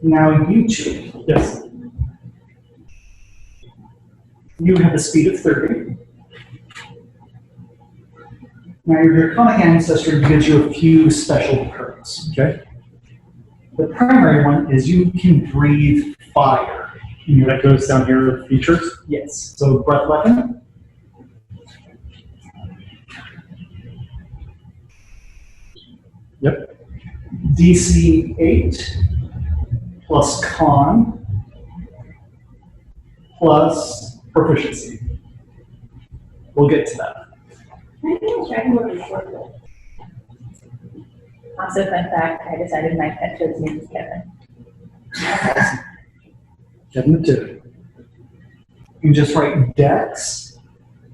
Now you two, Yes. you have a speed of 30. Now your draconic ancestor gives you a few special perks. Okay. The primary one is you can breathe fire. In your That goes down here with features. Yes. So breath weapon. Yep. DC 8 plus con plus proficiency. We'll get to that. I think Dragonborn is worth Also, fun fact, I decided my pet toad's name is Kevin. Kevin the Toad. You can just write dex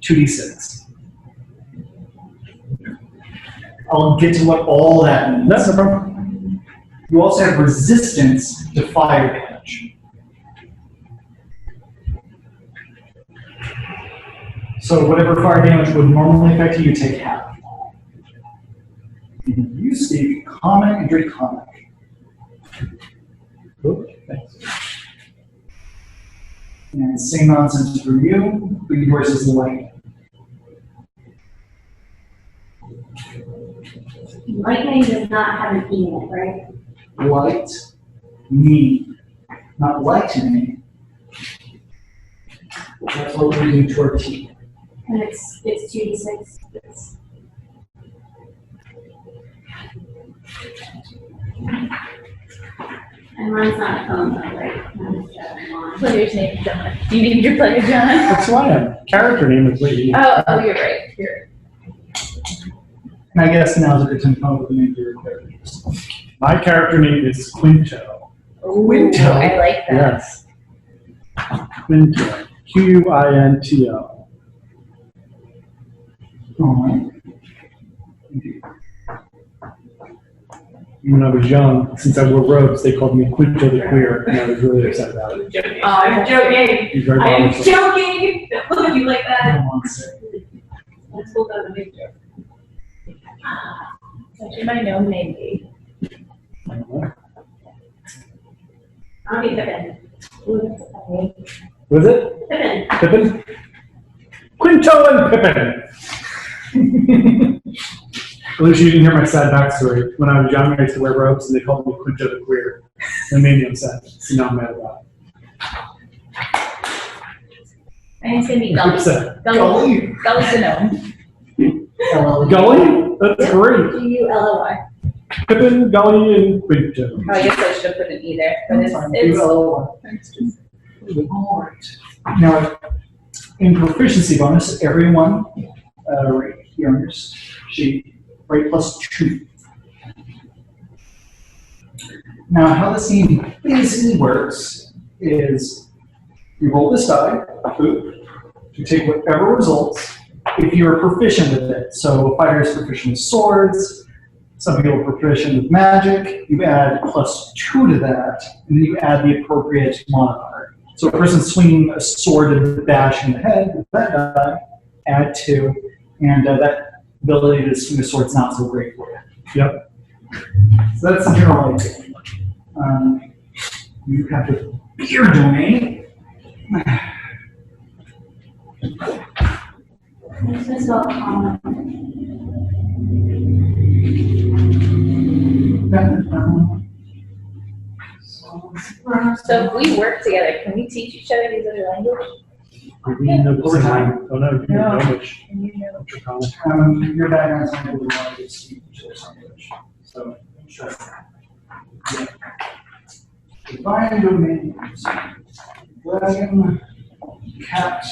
2d6. I'll get to what all that means. That's no problem. You also have resistance to fire damage. So whatever fire damage would normally affect you, you take half. You speak common and draconic. Cool. Thanks. And same nonsense for you, but yours is light. Lightning does not have an E in it, right? Light, me, not lightning. That's what we do to our teeth. And it's 2d6. It's and mine's not a phone though, right? Mine's just mine. Player's name is John. You named your player John? That's why I'm character name is Lee. Oh, you're right. You're And I guess now's a good time to come up with the name of your characters. My character name is Quinto. Quinto? I like that. Yes. Quinto. Quinto. Alright. When I was young, since I wore robes, they called me Quinto the Queer, and I was really upset about it. Oh, I'm joking. You're very I'm wonderful. joking. Don't look at you like that. Hold on a second. Let's hold on a big joke. What should my gnome name be? I'll be Pippin. Was it? Pippin. Pippin? Quinto and Pippin! At least you didn't hear my sad backstory. When I was young, I used to wear robes, and they called me Quinto the Queer. It made me upset. So now I'm mad about My name's gonna be it. Gully. Upset. Gully. Gully's the gnome. Gully? That's great. Gully. Pippin, Gully, and Quinto. Oh, I guess I should have put an E there, but That's fine. Do it's, L1. All right. Now, in proficiency bonus, everyone, right here on your sheet, right, +2. Now, how this game basically works is you roll this die, boop, you take whatever results, if you're proficient with it. So, fighter is proficient with swords, some people are proficient with magic, you add +2 to that, and then you add the appropriate modifier. So, a person swinging a sword and bashing the head with that die, add 2, and that ability to swing a sword is not so great for you. Yep. So that's the general idea. You have the beer domain. This is all so if we work together, can we teach each other these other languages? We need to know this line. Oh, no, you No. know which. Can you know? What's your comment? Your background's not really want to speak English. So, sure. Yeah. Divine domains. Dragon, cat,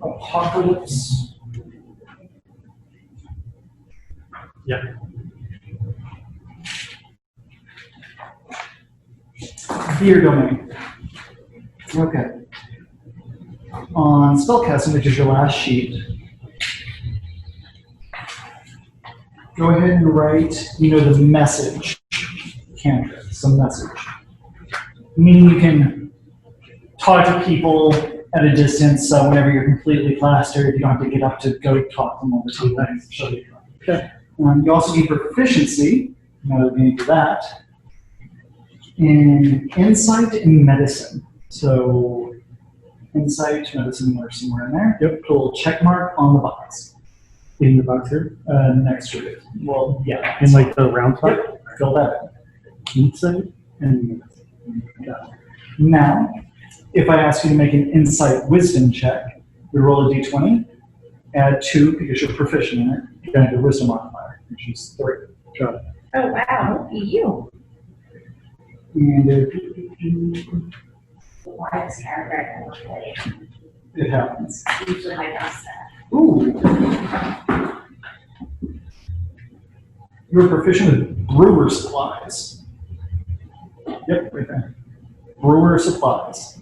apocalypse. Yeah. Fear domain. Okay. On spellcasting, which is your last sheet, go ahead and write, the message cantrip, some message. Meaning you can talk to people at a distance whenever you're completely plastered. You don't have to get up to go talk to them all the time. Okay. You also need proficiency, another name for that, in insight and medicine. So insight, medicine are somewhere in there. Yep. Put a little check mark on the box. In the box here. Next to it. Well, yeah. In like the round part. Yep. Fill that Insight and in. Now, if I ask you to make an insight wisdom check, we roll a d20, add 2 because you're proficient in it. You're going to do a wisdom modifier, which is 3. got it. Oh, wow, look at you. And Why is character I play? it happens. usually my best at. Ooh. You're proficient with brewer supplies. Yep, right there. Brewer supplies.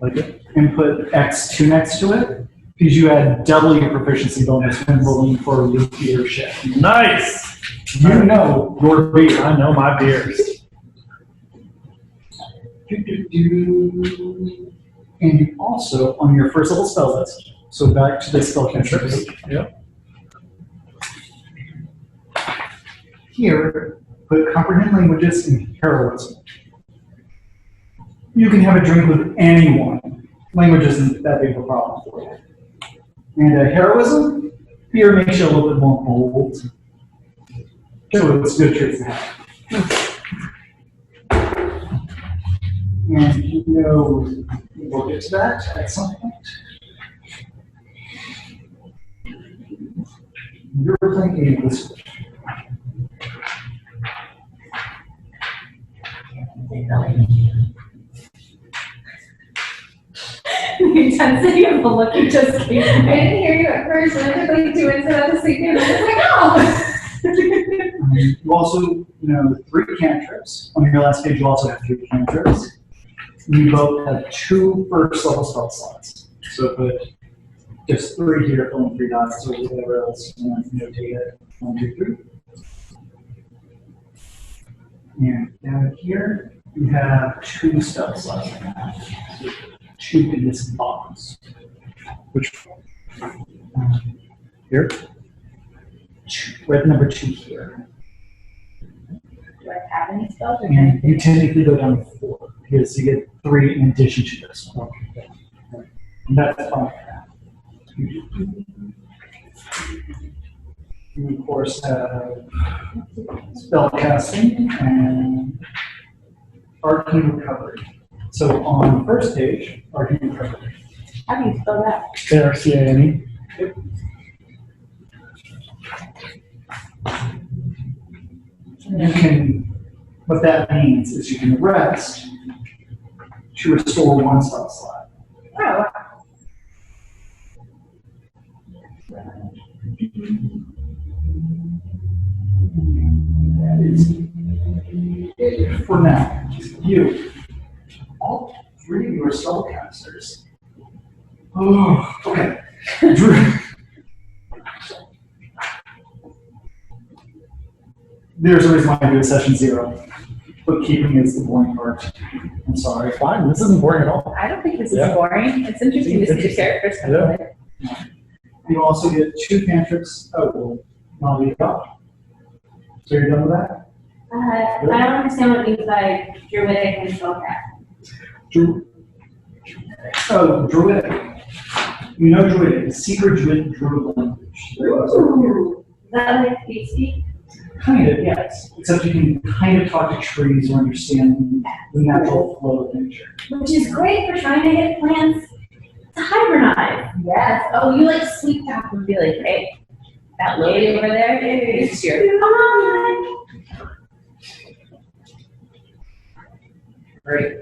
Like it? And put X2 next to it, because you add double your proficiency bonus when rolling for your beer ship. Nice! You know your beer. I know my beers. And you also, on your first level spell list, so back to the spell cantrip. Yep. Here, put comprehend languages and heroism. You can have a drink with anyone. Language isn't that big of a problem for you. And heroism, fear makes you a little bit more bold. So it's a good trait to have. And we'll get to that at some point. You're playing a whisper. The intensity of the look you just gave I me. didn't hear you at first, and I took like 2 minutes and I was sleeping, and I was like, oh! You also, 3 cantrips. On your last page, you also have 3 cantrips. You both have 2 first level spell slots. So put just 3 here, filling 3 dots, or whatever else you want to notate it. 1, 2, 3. And down here, you have 2 spell slots. So 2 in this box. Which here? We're at number 2 here. Do I have any spells or And anything? you technically go down to 4 because you get 3 in addition to this one. And that's fine. You, of course, have spell casting and arcane recovery. So on the first page, arcane recovery. How do you spell that? ARCANE. You can, what that means is you can rest to restore one spell slot. Oh, That is it for now. You, all three of you are spellcasters. Oh, okay. Drew. There's a reason why I do a session 0. Bookkeeping is the boring part. I'm sorry. Fine, this isn't boring at all. I don't think this is Yeah. boring. It's interesting to see the characters come Yeah. to life. You also get 2 cantrips. Oh, well, now you go. So you're done with that? I don't understand what it means by druidic and spellcraft. Druidic. You know Druidic, secret Druid language. Ooh, is that like speak? Kind of, yes. Except you can kind of talk to trees or understand the natural flow of nature. Which is great for trying to get plants to hibernate. Yes. Oh, you like sweep tap and be like, hey, that lily over there, it's your. Hi. Great.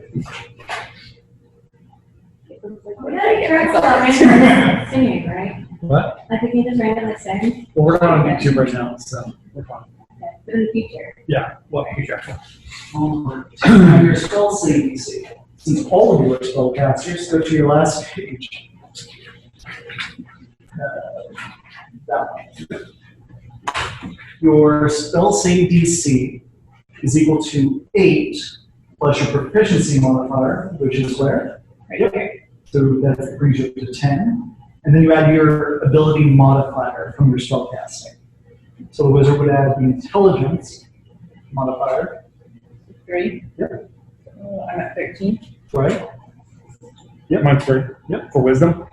Yeah, correct. Randomly singing, right? What? Like we can just randomly sing. Well, we're not on YouTube right now, so we're fine. But in the future. Yeah, well, future. Now your spell save DC. Since all of you are spellcasters, go to your last page. That one. Your spell save DC is equal to 8 plus your proficiency modifier, which is where? Right here. So that brings you up to 10. And then you add your ability modifier from your spellcasting. So the wizard would add the intelligence modifier, 3. Yep. I'm at 13. right? Yep, mine's 3. Yep, for wisdom.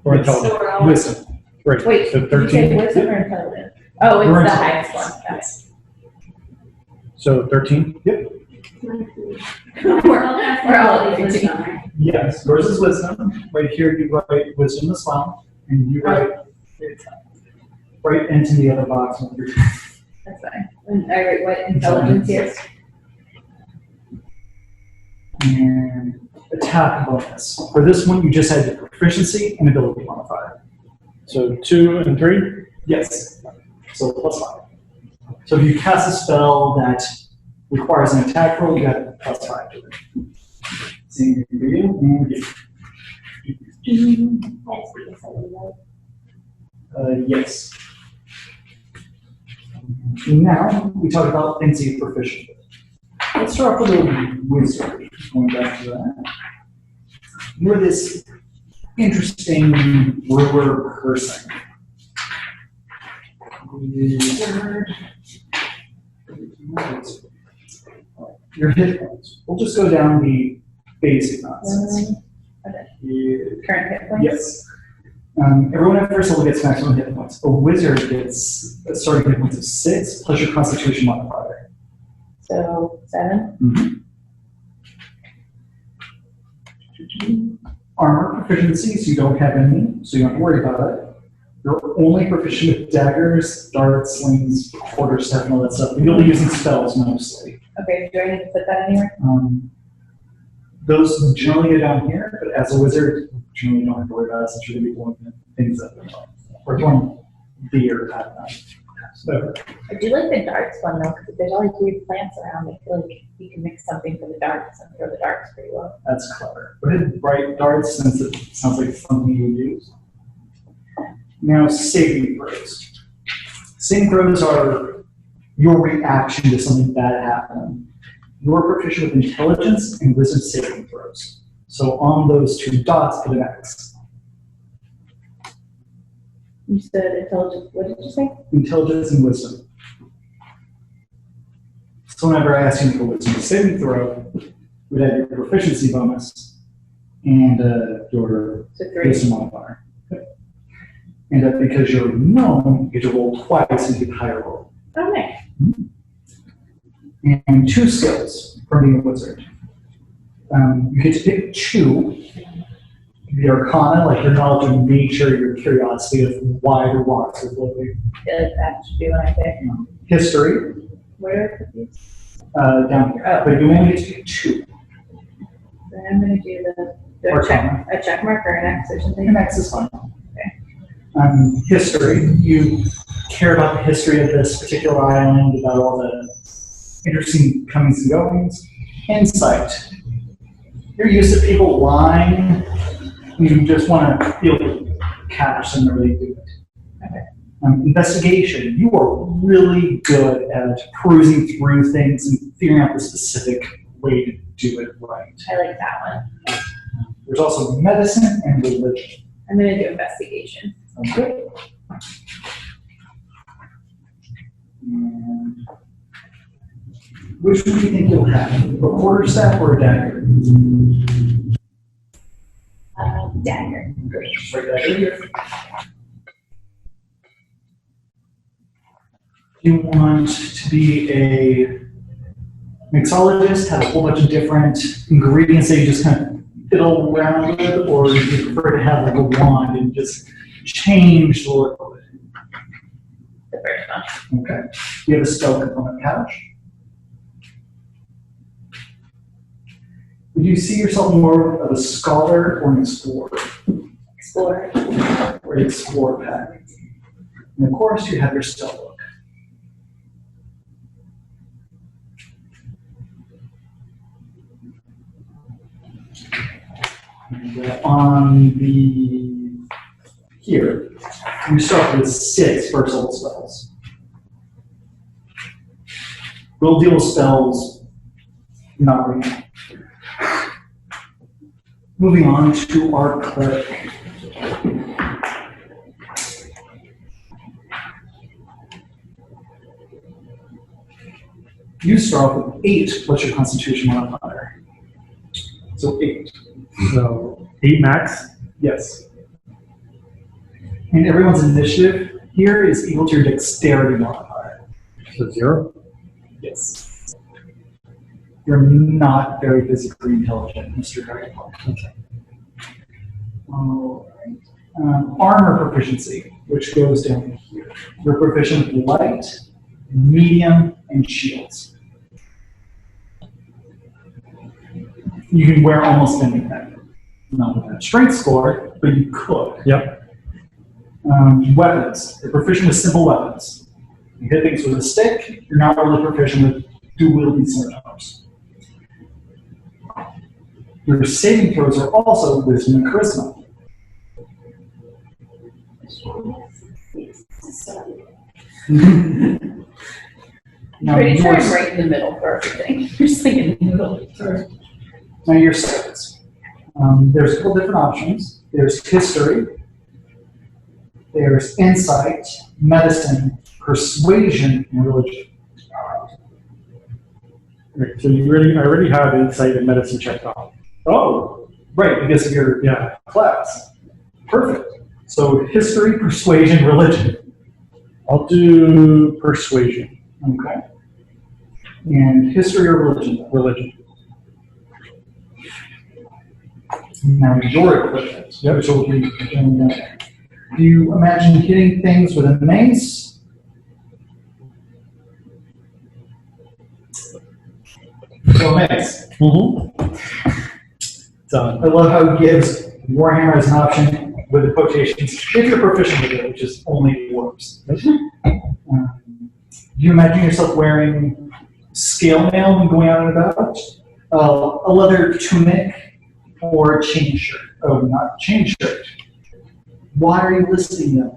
Or Yes. intelligence. So we're all. Wisdom. Right, Wait, so did you say 13. wisdom or intelligence? Oh, it's Your the intelligence. highest one. Got it. So 13. We're all at 13. Yes, yours is wisdom. Right here, you write wisdom as well, and you write right into the other box. With your, That's fine. And I write what intelligence is. and attack bonus. For this one, you just had your proficiency and ability modifier. So 2 and 3. Yes, so +5. So if you cast a spell that requires an attack roll, you got +5 to it. Same for you and you. Yes. Now, we talk about things that you're proficient with. Let's start off with a wizard. Going back to that. You're this interesting brewer person. Wizard. Your hit points. We'll just go down the basic nonsense. Current hit points? Yes. Everyone at first level gets maximum hit points. A wizard gets a starting hit points of 6 plus your constitution modifier. So 7. Armor proficiency, so you don't have any, so you don't have to worry about it. You're only proficient with daggers, darts, slings, quarterstaff, and all that stuff. But you'll be using spells mostly. Okay, do I need to put that anywhere? Those generally go down here, but as a wizard, you generally don't have to worry about it since you're going to be doing things that are like, or doing beer at night. So, I do like the darts one though, because if there's all these weird plants around, I feel like you can mix something for the darts and throw the darts pretty well. that's clever. Go ahead and write darts since it sounds like something you would use. Now, saving throws. Saving throws are your reaction to something bad happening. You're proficient with intelligence and wisdom saving throws. So on those 2 dots, put an X. You said intelligence, what did you say? Intelligence and wisdom. So whenever I ask you for wisdom saving throw, we'd add your proficiency bonus and your So 3. wisdom modifier. Okay. And because you're known, you get to roll twice and get higher roll. Oh, nice. And 2 skills from being a wizard. You get to pick 2, The Arcana, like your knowledge of nature, your curiosity of why the rocks are floating. I feel like that should be what I pick. History, Where are these? down here. Oh. But you only get to do 2. Then I'm gonna do Arcana. a check mark or an X or something. And X is fine. History, you care about the history of this particular island, about all the interesting comings and goings. Insight, you're used to people lying, you just want to feel cash and really do it. Okay. Investigation, you are really good at perusing through things and figuring out the specific way to do it right. I like that one. There's also medicine and religion. I'm gonna do investigation. Okay. And which one do you think you'll have? A quarterstaff or a dagger? Dagger. Good. Just write dagger here. You want to be a mixologist, have a whole bunch of different ingredients that you just kind of fiddle around with, or do you prefer to have like a wand and just change the liquid? The first one. Okay. You have a spell component pouch. Would you see yourself more of a scholar or an explorer? Explorer. Or an explorer pack? And of course, you have your spell book. And on the here, we start with 6 first level spells. We'll deal with spells not right now. Moving on to our cleric. You start off with 8. What's your constitution modifier? So 8. So 8 max. Yes. And everyone's initiative here is equal to your dexterity modifier. So 0. Yes. You're not very physically intelligent, Mr. Dragonfly. Okay. All right. Armor proficiency, which goes down here. You're proficient with light, medium, and shields. You can wear almost anything. Not with that strength score, but you could. Yep. Weapons. You're proficient with simple weapons. You hit things with a stick. You're not really proficient with dual-wielding scimitars. Your saving throws are also wisdom and charisma. Now, Pretty sure I'm yours- right in the middle for everything. You're just like in the middle. Now your stats. There's a couple different options. There's history. There's insight, medicine, persuasion, and religion. Right, so I already have insight and medicine checked off. Oh, right, because of your Yeah. class. Perfect. So history, persuasion, religion. I'll do persuasion. Okay. And history or religion? Religion. Now your equipment, which will be in there. Do you imagine hitting things with a mace? So mace. Mm-hmm. Done. I love how it gives Warhammer as an option with the quotations, if you're proficient with it, which is only dwarves. Do you imagine yourself wearing scale mail when going out and about? A leather tunic or a chain shirt? Oh, not chain shirt. Why are you listing them?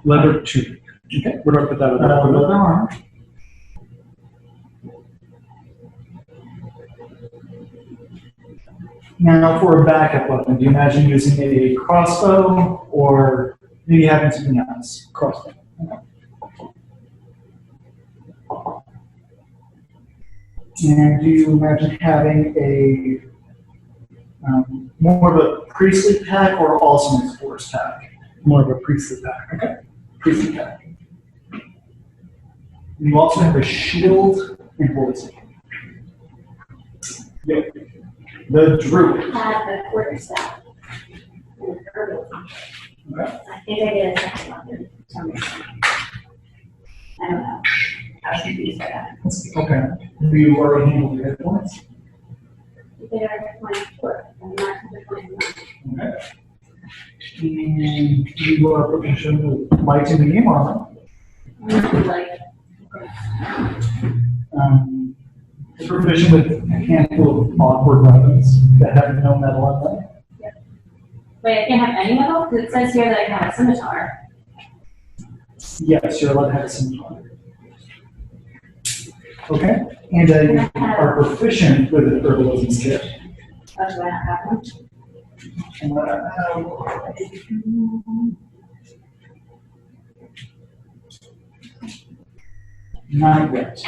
Leather tunic. Okay. Where do I put that? Leather armor. Now for a backup weapon, do you imagine using a crossbow or maybe having something else? Crossbow. And do you imagine having a more of a priestly pack or also an explorer's pack? More of a priestly pack. Okay, priestly pack. You also have a shield and poison. Yep. The druid. Had a quarterstaff. And a herbalism. Okay. I think I did a second one for some reason. I don't know. I was confused by that. Okay. You already handled your hit points. They are .4. I'm not .9. Okay. And you are proficient with light and medium armor. I'm like, You're proficient with a handful of awkward weapons that have no metal on them. wait, I can't have any metal? Because it says here that I can have a scimitar. Yes, you're allowed to have a scimitar. Okay. And you are proficient with an herbalism skill. Oh, do I not have one? Not yet.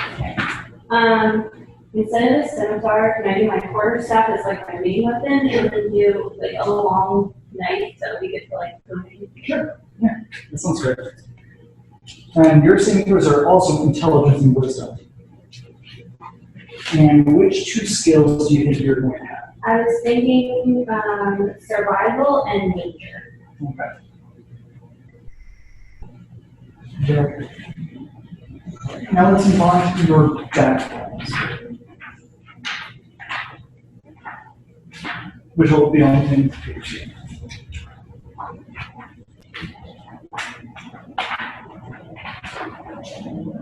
Instead of the scimitar, can I do my quarterstaff as like my main weapon and then do like a long knife so we get to like cooking? Sure. Yeah, that sounds great. And your saving throws are also intelligence and wisdom. And which two skills do you think you're going to have? I was thinking survival and nature. Okay. Now let's move on to your backgrounds, which will be the only thing to teach you.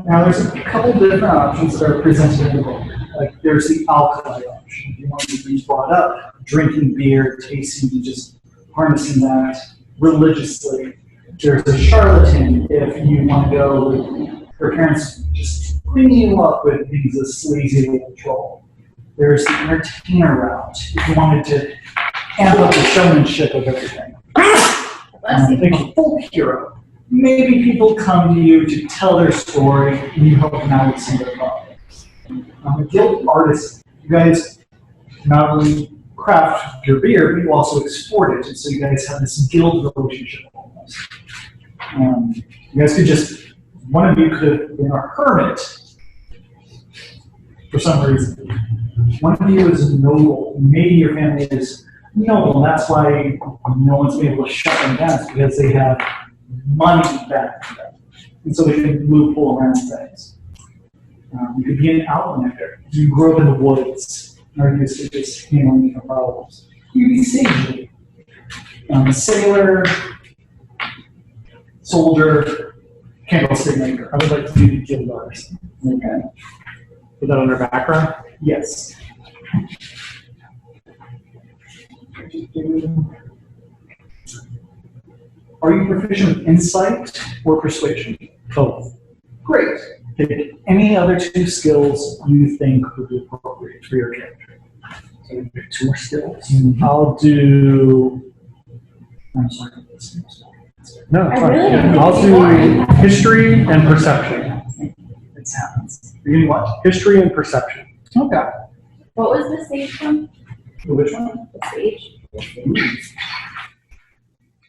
Now there's a couple different options that are presented in the book. Like there's the alkali option. If you want to be brought up drinking beer, tasting, just harnessing that religiously. There's a charlatan if you want to go with your parents just bringing you up with being a sleazy little troll. There's the entertainer route if you wanted to amp up the showmanship of everything. The folk hero. Maybe people come to you to tell their story and you help them out with some of their problems. A guild artist, you guys not only craft your beer, but you also export it. And so you guys have this guild relationship almost. You guys could just, one of you could have been a hermit for some reason. One of you is noble. Maybe your family is noble, and that's why no one's been able to shut them down, it's because they have money back to them. And so they can move pull around things. You could be an outlander. You grew up in the woods, or used to just handling your problems. You could be sagely. A sailor, soldier, candlestick maker. I would like to be the guild artist. Okay. Put that under background. Yes. Are you proficient with insight or persuasion? Both. Great. Pick any other two skills you think would be appropriate for your character. So we pick two more skills. I'll do. I'm sorry. No, I really don't think I'll it's do boring. history and perception. It happens. You're getting what? History and perception. Okay. What was the stage one? Which one? The stage?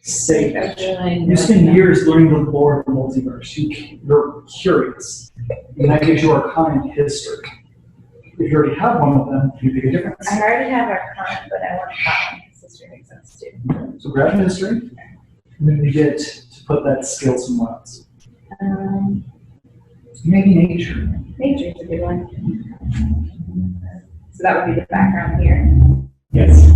Sage. You spend years learning the lore of the multiverse. You're curious. And that gives you arcana and history. If you already have one of them, you pick a different I already have our current, but I want that one because history makes sense too. So grab history, and then you get to put that skill somewhere else. Maybe nature. Nature's a good one. So that would be the background here. Yes.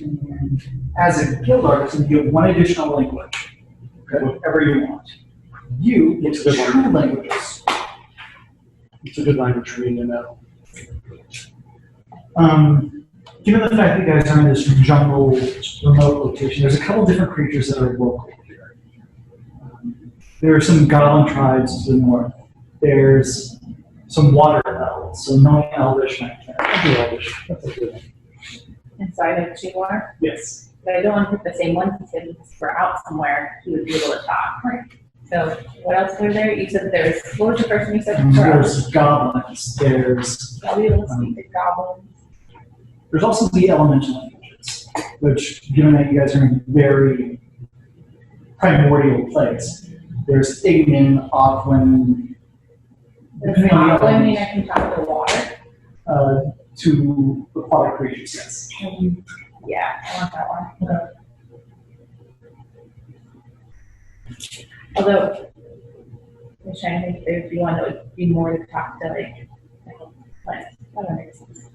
And as a guild artist, you get one additional language. Okay, whatever you want. You get to two languages. It's a good language for me to know. Given the fact that you guys are in this jungle, remote location, there's a couple different creatures that are local here. There are some goblin tribes to the north. There's some water elves, so knowing Elvish might count. I'll do Elvish. That's a good one. And so I have two more, Yes. but I don't want to pick the same one because if we're out somewhere, he would be able to talk. So what else were there? You said there's, what was the first one you said? There's goblins. There's I'll be able to speak to goblins. There's also the elemental languages, which, given that you guys are in a very primordial place, there's Ignan, Aquan, Does not, I mean, I can talk to water. to aquatic creatures, yes. Yeah, I want that one. Although, I'm trying to think if there'd be one that would be more to talk to, like, I don't make sense.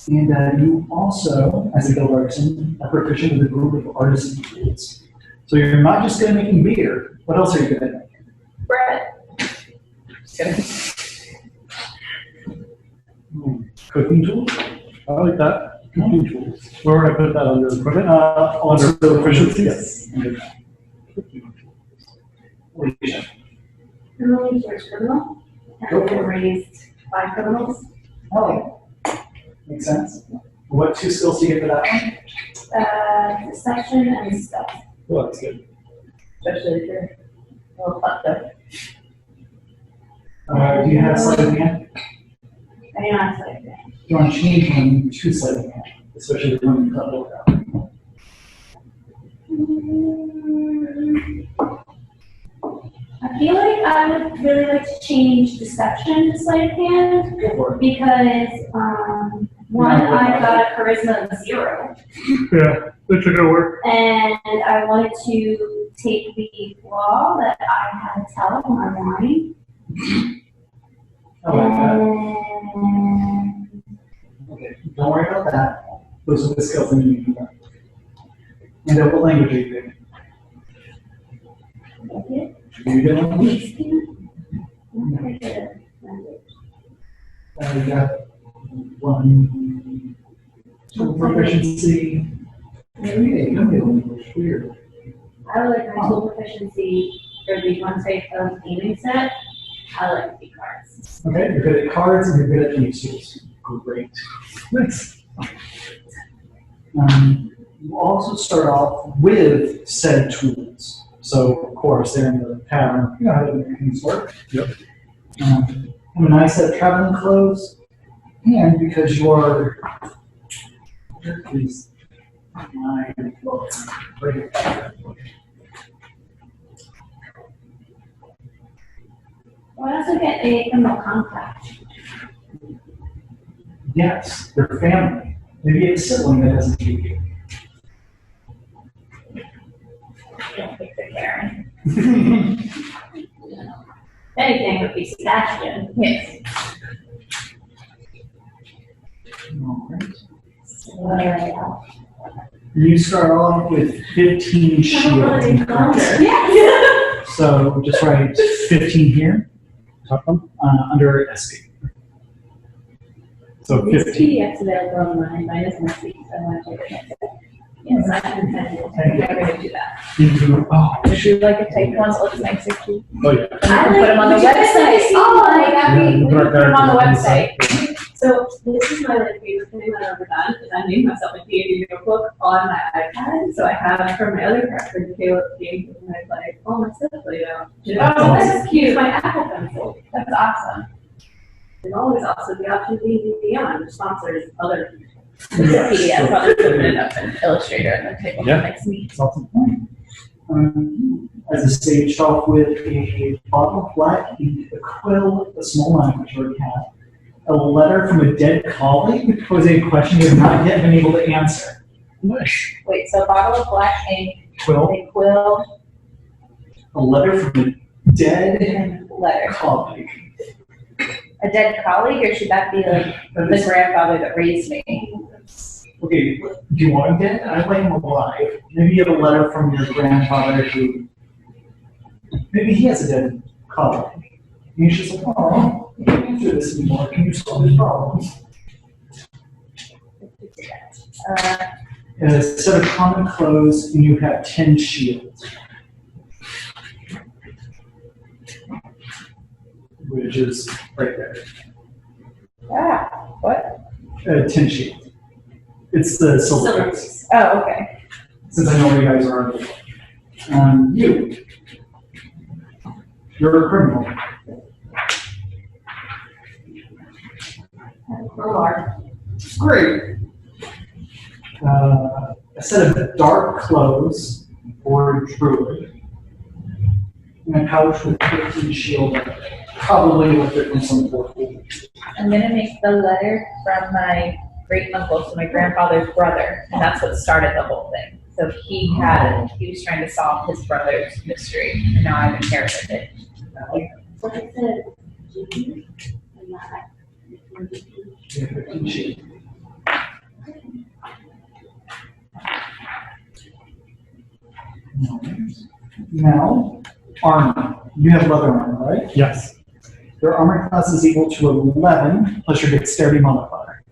And you also, as a guild artisan, are proficient with a group of artisan tools. So you're not just good at making beer. What else are you good at making? Bread. Cooking tools? I like that. Cooking tools. Where would I put that under equipment? Also proficiencies? Yes. Under that. What do you check? Criminal search criminal. Go Have for been it. raised by criminals. Oh, makes sense. What 2 skills do you get for that one? Deception and stealth. Well, that's good. Especially if you're a little fucked up. Do you have sleight of hand? I do not say that. You want to change one to sleight of hand, especially when you cut lower out. I feel like I would really like to change deception to sleight of hand Go for it. because, one, I got a charisma of 0. Yeah, that's a good work. And I wanted to take the flaw that I had to tell when I'm lying. I like that. And Okay, don't worry about that. Those are the skills that you need to learn. And what language are you doing? You good language? You got 1 tool proficiency. Maybe language. Weird. I would like my tool proficiency for the one type of gaming set. I like the cards. Okay, you're good at cards and you're good at thieves tools. Great. Nice. You also start off with said tools. So, of course, they're in the tavern. You know how things work. Yep. Have a nice set of traveling clothes. And because you are. Please. My books. Right here. I also get a criminal compact. Yes, your family. Maybe it's a sibling that doesn't keep you. Don't think they're Karen. Anything would be Sebastian. Yes. Alright. You start off with 15 shields. in currency. Yeah. So just write 15 here Top one. Oh, under SP. So 15. PDF's available online, mine is next week, so I want to take it next week. Yes, I can send you. Thank you. I'm gonna do that. Oh, Would you like a type one that looks nicer too? Oh, yeah. And you can put them on the Would you guys like to website. see Oh, my- that'd be, Yeah, we can put them on the website. So this is my like favorite thing that I've ever done is I made myself a D&D notebook on my iPad. So I have from my other character, the Caleb games, and I like all my stuff laid out. Oh, that's cute. My Apple Pencil. That's awesome. There's always also the option of being beyond sponsors other. PDF, probably put it up in Illustrator and then take one Yeah. next week. that's awesome point. As a stage off with a bottle of black ink, a quill, a small knife, which you already have, a letter from a dead colleague posing a question you have not yet been able to answer. Nice. Wait, so a bottle of black ink, Quill, a quill, a letter from a dead and letter. colleague. A dead colleague, or should that be like the grandfather that raised me? Okay, do you want him dead? I like him alive. Maybe you have a letter from your grandfather who, maybe he has a dead colleague. And he's just like, oh, I can't do this anymore. Can you solve his problems? A set of common clothes, and you have 10 shields. Which is right there. What? 10 shields. It's the silver Silver piece. Oh, okay. Since I know where you guys are. You're a criminal. Great. A set of dark clothes for a druid. And a pouch with 15 shield, probably with it from some fourth pool. I'm gonna make the letter from my great uncle, so my grandfather's brother, and that's what started the whole thing. So he was trying to solve his brother's mystery, and now I've inherited it. So it said, GP, and not. Yeah, 15 shield. Now, armor. You have leather armor, right? Yes. Your armor class is equal to 11 plus your dexterity modifier.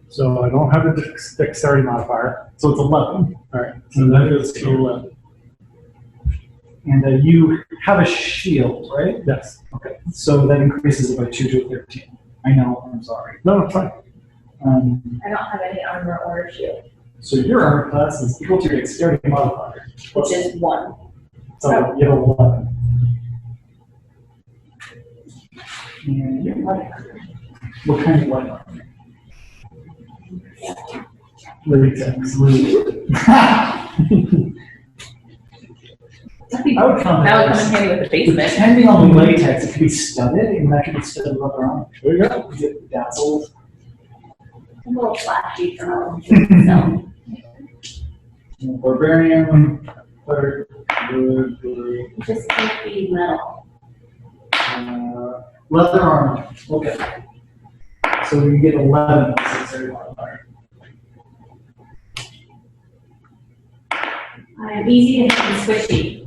So I don't have a dexterity modifier. So it's 11. All right. So that goes to 11. And you have a shield, right? Yes. Okay. So that increases it by 2 to 13. I know, I'm sorry. No, it's fine. I don't have any armor or a shield, So your armor class is equal to your dexterity modifier. which is 1. So you have 11. And what kind of light armor? Latex. I would count That would that come in as, handy with the basement. depending on the latex, it could be studded, and that could be studded leather armor. There you go. Is it dazzled? A little flashy for so. Barbarian, third, good. It just can't be metal. Leather armor, okay. So you get 11 plus dexterity modifier. I'm easy and squishy.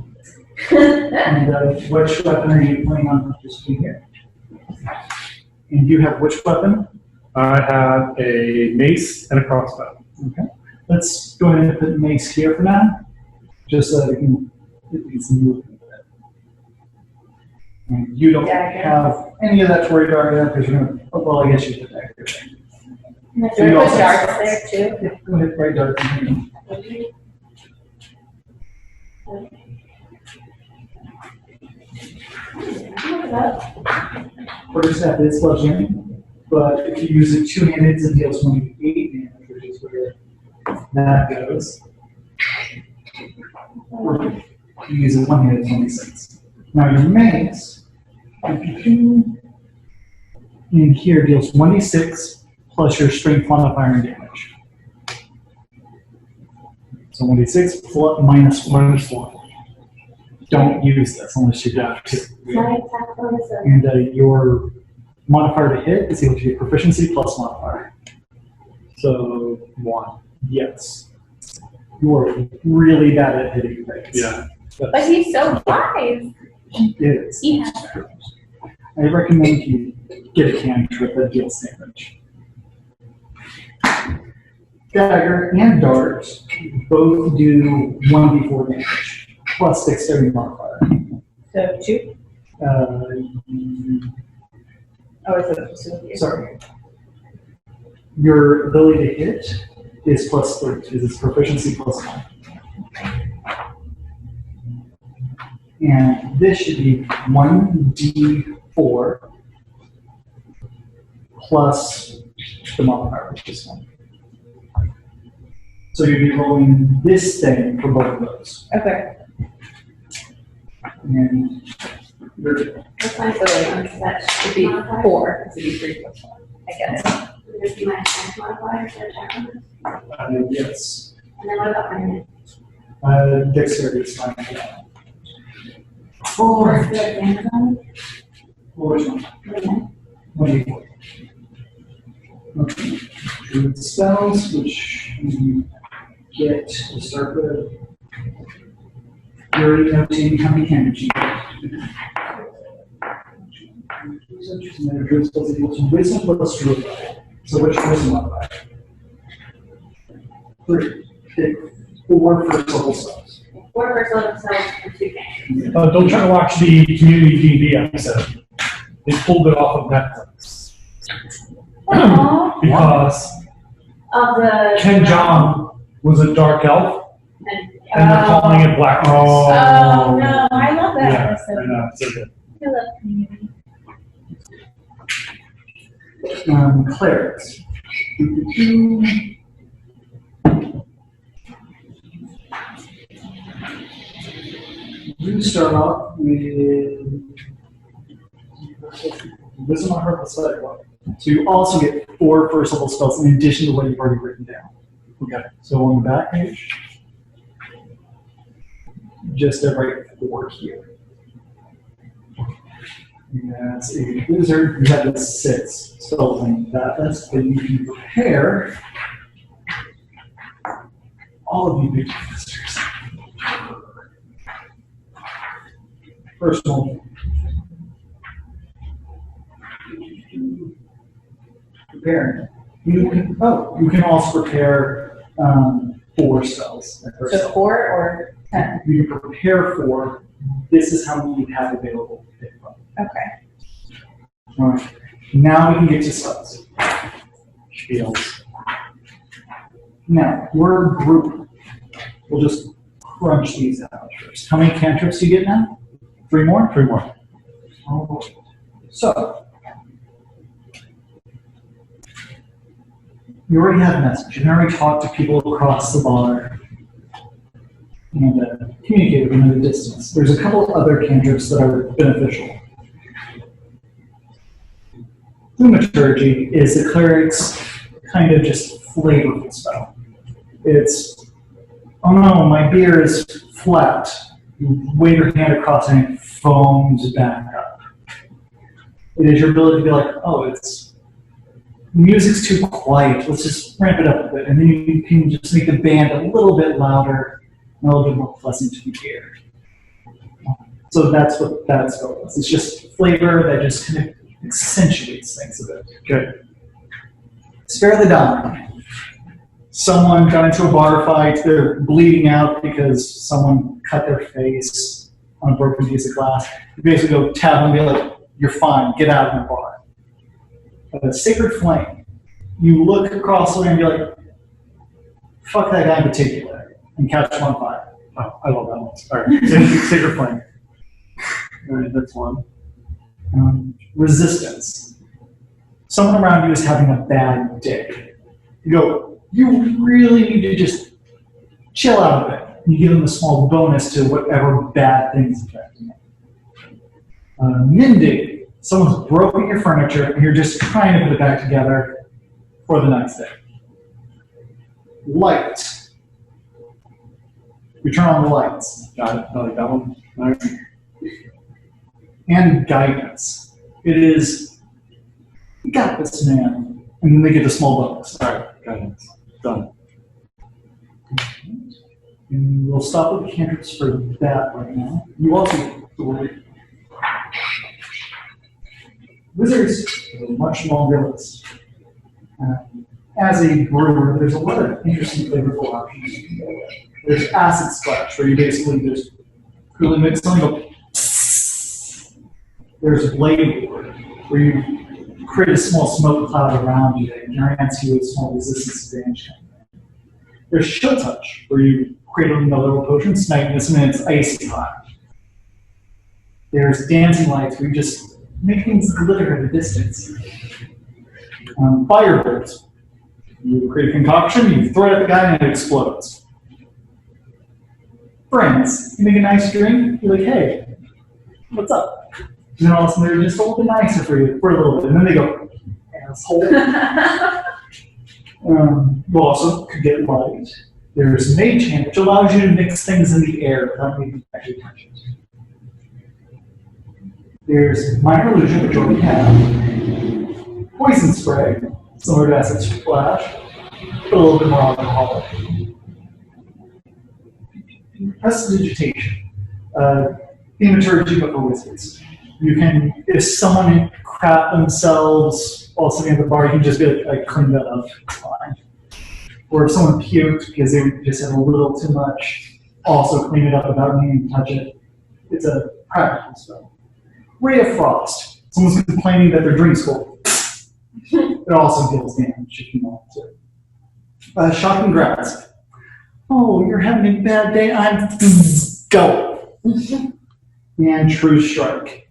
And which weapon are you planning on just being here? And you have which weapon? I have a mace and a crossbow. Okay. Let's go ahead and put mace here for now, just so that we can at least move a bit. And you don't Dagger. have any of that to worry about because you're gonna, oh, well, I guess you did that. Do So you I also- put darts there too? Yeah, go ahead, write darts. Quarterstaff is bludgeoning, but if you use it two-handed, it deals 28 damage, which is where that goes. Or if you use it one-handed, 26. Now your mace, in here deals 1d6 plus your strength modifier and damage. So 1d6 plus minus 1. Don't use this unless you got to. My attack bonus is And your modifier to hit is equal to your proficiency plus modifier. So 1. Yes. You are really bad at hitting things. Yeah. But he's so wise. He is. Yeah. I recommend you get a cantrip that deals damage. Dagger and dart both do 1d4 damage plus dexterity modifier. So 2? Oh, it's a 2. Sorry. Your ability to hit is plus 3 because it's proficiency plus 1. And this should be 1d4 plus the modifier, which is 1. So you'd be rolling this thing for both of those. Okay. And you're that's my So that should be 4. It should be 3 plus 1. I get it. Would this be my attack modifier for attack bonus? yes. And then what about my Dexterity is fine. or Oh, the damage on which one? it? 1d4. Okay. Druid spells, which you get to start with. You already know how many damage you get. Druid spells equal to wisdom plus druid. So which wisdom modifier? 3. Pick 4 first level spells. 4 first level spells for 2 things. Don't try to watch the community D&D episode. They pulled it off of Netflix. Aww. Because Of the. Ken John was a dark elf, And and they're calling it Black Race. Oh, no. I love that Yeah, episode. I know, it's so good. I love community. Clerics. You start off with Wisdom on her pathetic one. So you also get 4 first level spells in addition to what you've already written down. Okay. So on the back page, just write 4 here. That's a wizard. You have the 6 spells on that. That's that you can prepare all of you big monsters. First one. Prepare. You can also prepare 4 spells. So 4 or 10? You can prepare 4. This is how many you have available to pick from. Okay. All right. Now we can get to spells. Spiels. Now, we're a group. We'll just crunch these out first. How many cantrips do you get now? 3 more? 3 more. All right. So, you already have a message. You can already talk to people across the bar and communicate with them at a distance. There's a couple of other cantrips that are beneficial. Thaumaturgy is the cleric's kind of just flavorful spell. It's, oh no, my beer is flat. You wave your hand across and it foams back up. It is your ability to be like, oh, it's music's too quiet. Let's just ramp it up a bit. And then you can just make the band a little bit louder and a little bit more pleasant to the ear. So that's what that spell is. It's just flavor that just kind of accentuates things a bit. Good. Spare the dying. Someone got into a bar fight, they're bleeding out because someone cut their face on a broken piece of glass. You basically go tap them and be like, you're fine, get out of the bar. A sacred flame. You look across the way and be like, fuck that guy in particular, and catch him on fire. Oh, I love that one. All right. Sacred flame. All right, that's one. Resistance. Someone around you is having a bad day. You go, you really need to just chill out a bit. You give them a small bonus to whatever bad things affecting it. Mending. Someone's broken your furniture and you're just trying to put it back together for the next day. Light. You turn on the lights. Got it. I like that one. All right. And guidance. It is, you got this, man. And then they get a small bonus. All right. Guidance. Done. And we'll stop with the cantrips for that right now. You also get wizards have a much longer list. As a brewer, there's a lot of interesting flavorful options you can go with. There's acid splash, where you basically just really mix something up. There's blade ward, where you create a small smoke cloud around you that grants you a small resistance advantage. There's chill touch, where you create another little potion, smite this and it's icy hot. There's dancing lights, where you just make things glitter at a distance. Firebolt. You create a concoction, you throw it at the guy, and it explodes. Friends. You make a nice drink, you're like, hey, what's up? And then all of a sudden they're just a little bit nicer for you for a little bit, and then they go, asshole. You also could get light. There's Mage Hand, which allows you to mix things in the air without needing to actually touch it. There's Minor Illusion, which you already have. Poison Spray, similar to Acid Splash, but a little bit more alcoholic. Prestidigitation, thaumaturgy but for wizards. You can, if someone crap themselves while sitting at the bar, you can just be like clean that up, fine. Or if someone puked because they just had a little too much, also clean it up without needing to touch it. It's a practical spell. Ray of Frost. Someone's complaining that their drink's cold. It also deals damage if you want to. Shocking Grasp. Oh, you're having a bad day, I'm go. And True Strike.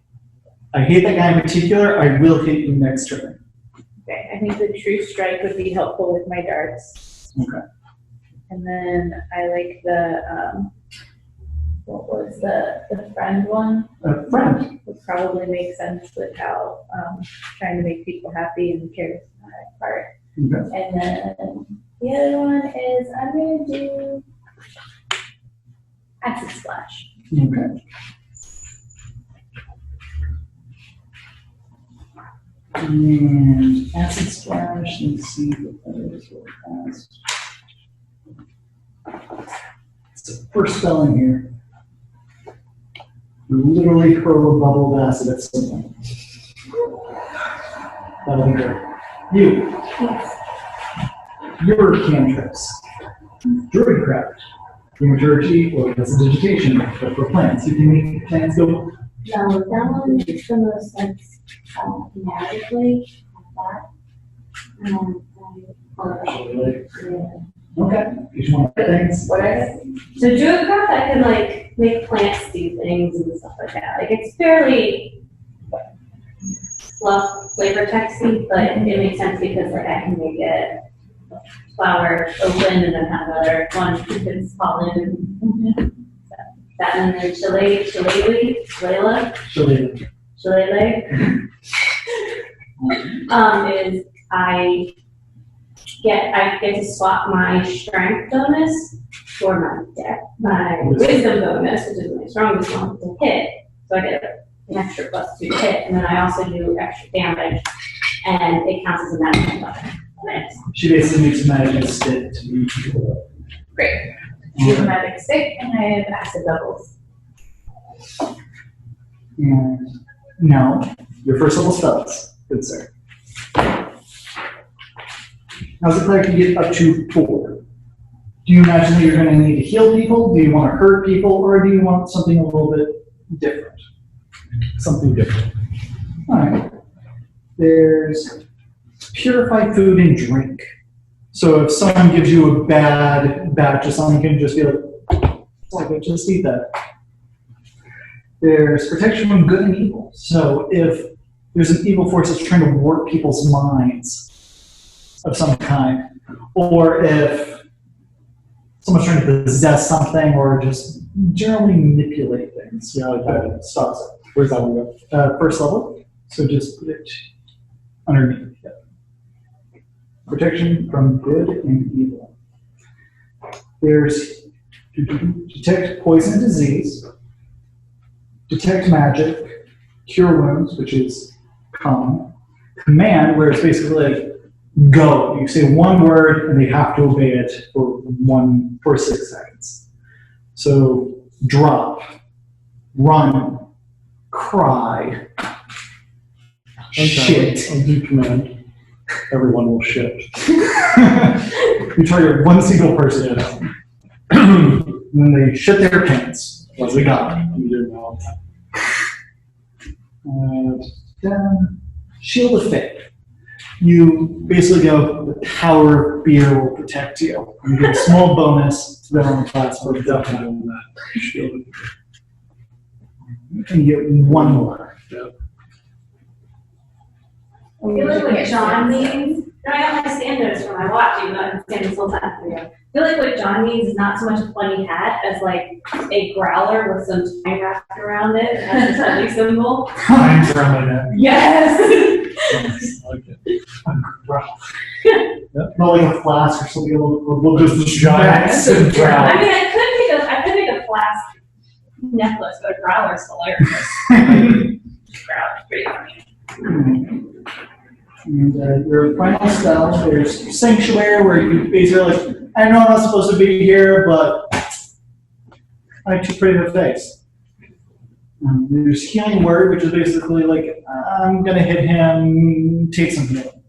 I hate that guy in particular, I will hit you next turn. Okay, I think the True Strike would be helpful with my darts. Okay. And then I like the what was the friend one? A friend. Would probably make sense with how, trying to make people happy and cares part. Okay. And then the other one is, I'm gonna do acid splash. Okay. And acid splash, let's see what that is really fast. It's the first spell in here. You literally hurl a bubble of acid at someone. That'll be good. You. Your cantrips. Druidcraft. Dramaturgy or prestidigitation, but for plants. You can make plants go. No, that one makes the most sense narratively, like that. Yeah. Okay. Each one of the things. What is it? So Druidcraft, I can like make plants do things and stuff like that. Like it's fairly fluff, flavor texty, but it makes sense because like I can make it flower open and then have another one keep its pollen. That and then shillelagh, is I get to swap my strength bonus for my wisdom bonus, which is my strongest one, to hit. So I get an extra +2 to hit, and then I also do extra damage, and it counts as a magic weapon. Nice. She basically makes magic stick to each people. Great. Use a magic stick, and I have acid doubles. And now, your first level spells. Good sir. Now, as a player can get up to 4. Do you imagine that you're going to need to heal people? Do you want to hurt people? Or do you want something a little bit different? Something different. All right. There's purify food and drink. So if someone gives you a bad batch of something, you can just be like, just eat that. There's protection from good and evil. So if there's an evil force that's trying to warp people's minds of some kind, or if someone's trying to possess something or just generally manipulate things, like that stops it. Where's that one go? First level. So just put it underneath. Yeah. Protection from good and evil. There's detect poison and disease, detect magic, cure wounds, which is common, command, where it's basically like go. You say one word and they have to obey it for 6 seconds. So drop, run, cry, shit. I'll do command. Everyone will shit. You target one single person. And then they shit their pants. What's we got? We do it all the time. Then shield of faith. You basically go, the power of beer will protect you. You get a small bonus to that on the class for Definitely doing that. Shield of faith. and you get one more. I feel like what John means, no, I got my standards for my watch, even though I've been standing this whole time for you. I feel like what John means is not so much a funny hat as like a growler with some time wrapped around it as a holy symbol. Times around my neck. Yes! I like it. Not like a flask or something, a little Just a giant massive growl. I mean, I could make a flask necklace, but a growler's hilarious. Growler's pretty funny. And your final spell, there's Sanctuary, where you basically like, I know I'm not supposed to be here, but I have too pretty of a face. There's Healing Word, which is basically like, I'm going to hit him, take some healing.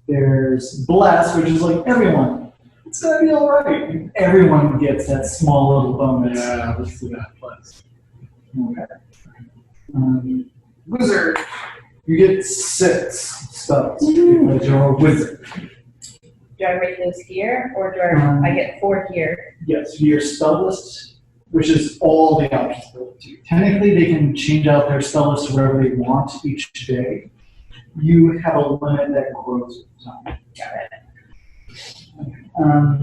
There's Bless, which is like, everyone, it's going to be all right. Everyone gets that small little bonus. Yeah, let's do that. Bless. Okay. Wizard, you get 6 spells because you're a wizard. Do I rate those here, or do I get 4 here? Yes, your spell list, which is all the options available to you. Technically, they can change out their spell list to wherever they want each day. You have a limit that grows with time. Got it.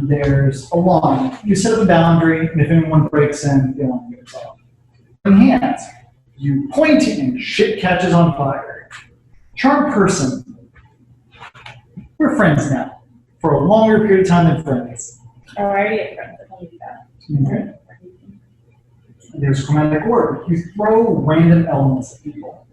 There's alarm. You set up a boundary, and if anyone breaks in, the alarm goes off. Hands. You point and shit catches on fire. Charm person. We're friends now. For a longer period of time than friends. Oh, I already have friends that tell you that. Okay. There's chromatic orb. You throw random elements at people.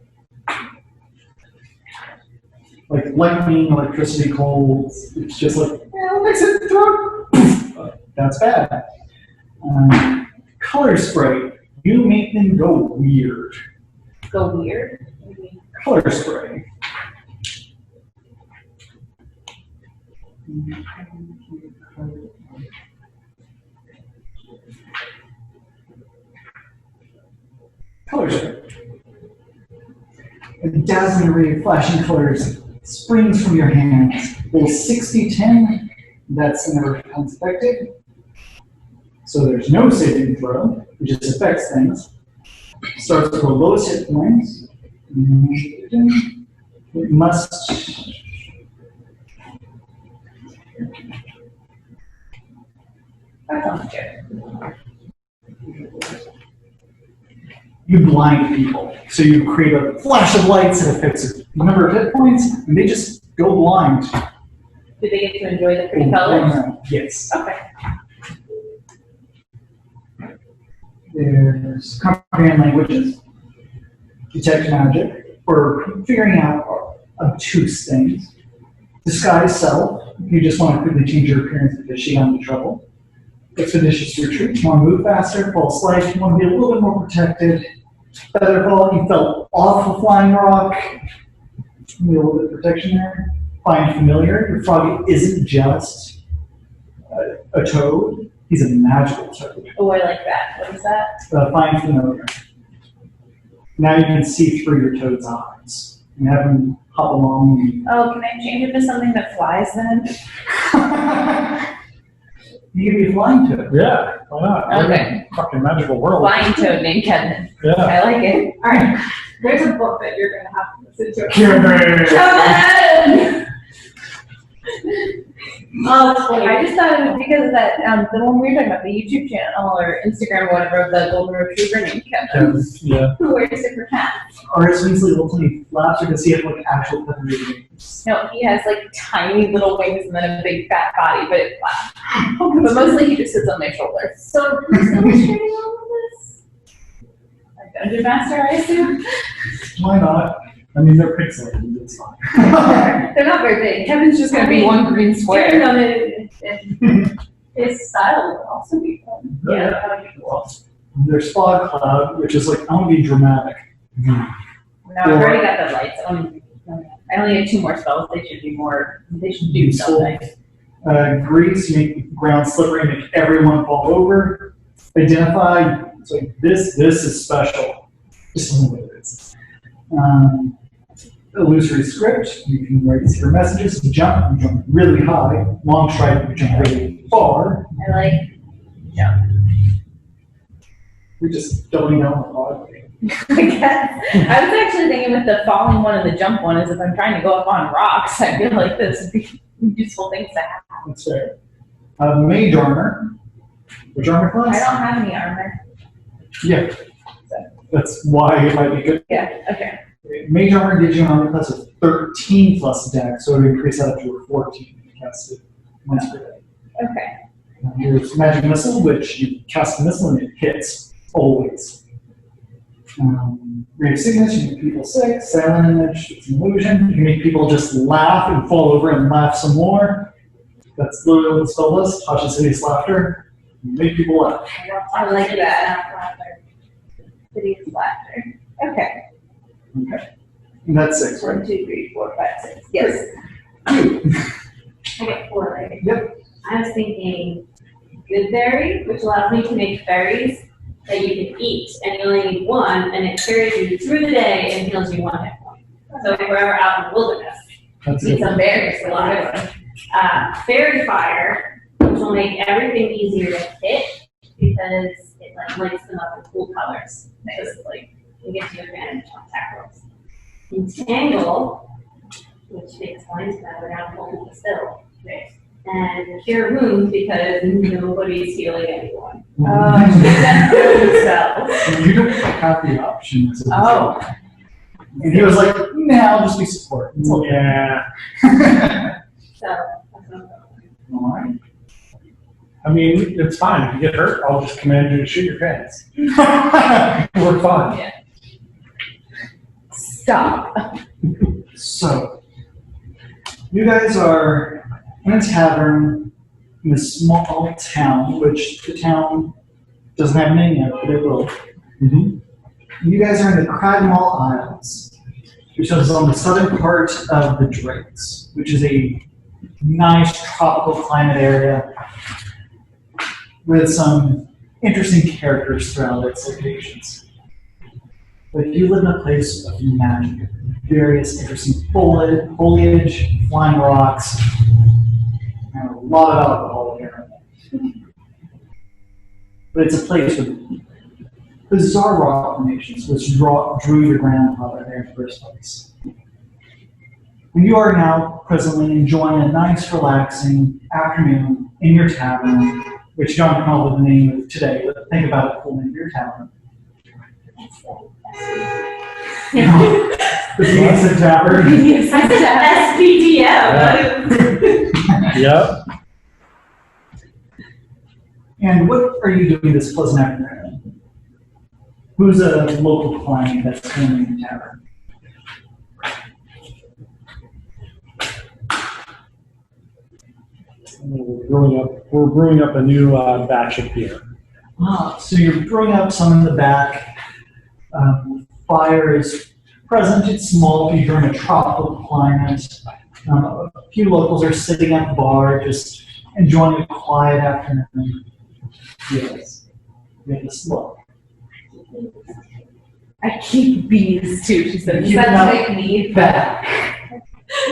Like lightning, electricity, cold. It's just like, yeah, mix it, throw it. That's bad. Color spray. You make them go weird. Go weird? Color spray. Color spray. A dazzling array of flashing colors springs from your hands. There's 60-10. That's never becomes effective. So there's no saving throw. It just affects things. Starts with the lowest hit points. It must. That sounds good. You blind people. So you create a flash of lights that affects a number of hit points, and they just go blind. Do they get to enjoy the pretty colors? Yes. Okay. There's comprehend languages, detect magic, or figuring out obtuse things. Disguise self, you just want to quickly change your appearance because she got into trouble. Expeditious retreat, you want to move faster. False light, you want to be a little bit more protected. Featherfall, you fell off a flying rock. Maybe a little bit of protection there. Find familiar, your frog isn't just a toad, he's a magical toad. Oh, I like that. What is that? Find familiar. Now you can see through your toad's eyes and have him hop along. Oh, can I change it to something that flies then? You can be a flying toad. Yeah, why not? Okay. Fucking magical world. Flying toad named Kevin. Yeah. I like it. All right, there's a book that you're gonna have to listen to. Kevin! Oh, it's funny. I just thought it was because of that, the one we were talking about, the YouTube channel or Instagram or whatever, of the golden retriever named Kevin. Yeah. Who wears different hats. Or his Weasley will tell flaps, or does he have like actual feathery wings? No, he has like tiny little wings and then a big fat body, but it flaps. But mostly he just sits on my shoulder. So who's illustrating all of this? Like Dungeon Master, I assume? Why not? I mean, they're pixelated, it's fine. They're not very big. Kevin's just gonna be one green square. Given that his style would also be fun. Yeah, that would be cool. There's Fog Cloud, which is like, I want to be dramatic. No, I've already got the lights. I only have 2 more spells. They should be more, they should do something. Grease, you make the ground slippery, make everyone fall over. Identify, it's like, this is special. Just a little bit. Illusory script, you can write secret messages. You jump really high. Long stride, you jump really far. I like jump. You're just doubling down on the fog. I guess. I was actually thinking with the falling one and the jump one is if I'm trying to go up on rocks, I feel like this would be useful things to have. That's fair. Mage armor. Which armor class? I don't have any armor. Yeah. That's why it might be good. Yeah, okay. Mage armor gives you an armor class of 13 plus dex, so it would increase that up to a 14 if you cast it once per day. Okay. There's magic missile, which you cast a missile and it hits always. Ray of sickness, you make people sick. Silent image, it's an illusion. You make people just laugh and fall over and laugh some more. That's literally what the spell does. Tasha's hideous laughter. You make people laugh. I like that. Hideous laughter. Okay. Okay. And that's 6, right? 1, 2, 3, 4, 5, 6. Yes. Okay, 4, right? Yep. I was thinking good berry, which allows me to make berries that you can eat, and you only need 1, and it carries you through the day and heals you 1 hit point. So if we're ever out in the wilderness, That's need it. some berries for life. Fairy fire, which will make everything easier to hit because it like lights them up with cool colors. Because like it gives you advantage on attack rolls. Entangle, which makes lines go down holding still. and cure wounds because nobody's healing anyone. That's You don't have the option. As a Oh. wizard. And he was like, nah, I'll just be support. It's okay. Yeah. So that's what I'm going. All right. I mean, it's fine. If you get hurt, I'll just command you to shoot your pants. We're fine. Stop. So, you guys are in a tavern in a small town, which the town doesn't have a name yet, but it will. Mm-hmm. You guys are in the Cragmall Isles, which is on the southern part of the Drakes, which is a nice tropical climate area with some interesting characters throughout its locations. But you live in a place of magic, various interesting foliage, flying rocks, and a lot of alcohol here. But it's a place with bizarre rock formations, which drew your grandfather there in the first place. And you are now presently enjoying a nice, relaxing afternoon in your tavern, which you don't come up with the name of today, but think about it, cool name of your tavern. The Pizza Tavern. SPDM. Yep. And what are you doing this pleasant afternoon? Who's a local client that's coming in the tavern? We're brewing up a new batch of beer. So you're brewing up some in the back. Fire is present. It's small. You're in a tropical climate. A few locals are sitting at the bar, just enjoying a quiet afternoon. Yes. Yes. Look. I keep bees too, she said. Does Keep them that make me back.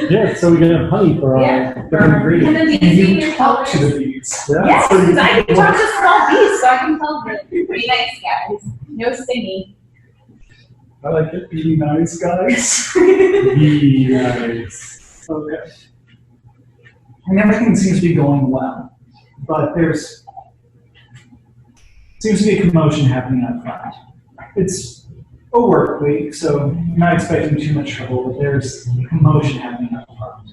Yeah, so we can have honey for Yeah, different for- ingredients. And then And you see you your talk to colors. the bees. Yeah. Yes, So you- because I can talk to small bees, so I can tell them, be nice guys, no singing. I like it. Be nice, guys. Be nice. Okay. And everything seems to be going well, but there's seems to be a commotion happening up front. It's a work week, so I'm not expecting too much trouble, but there's a commotion happening up front.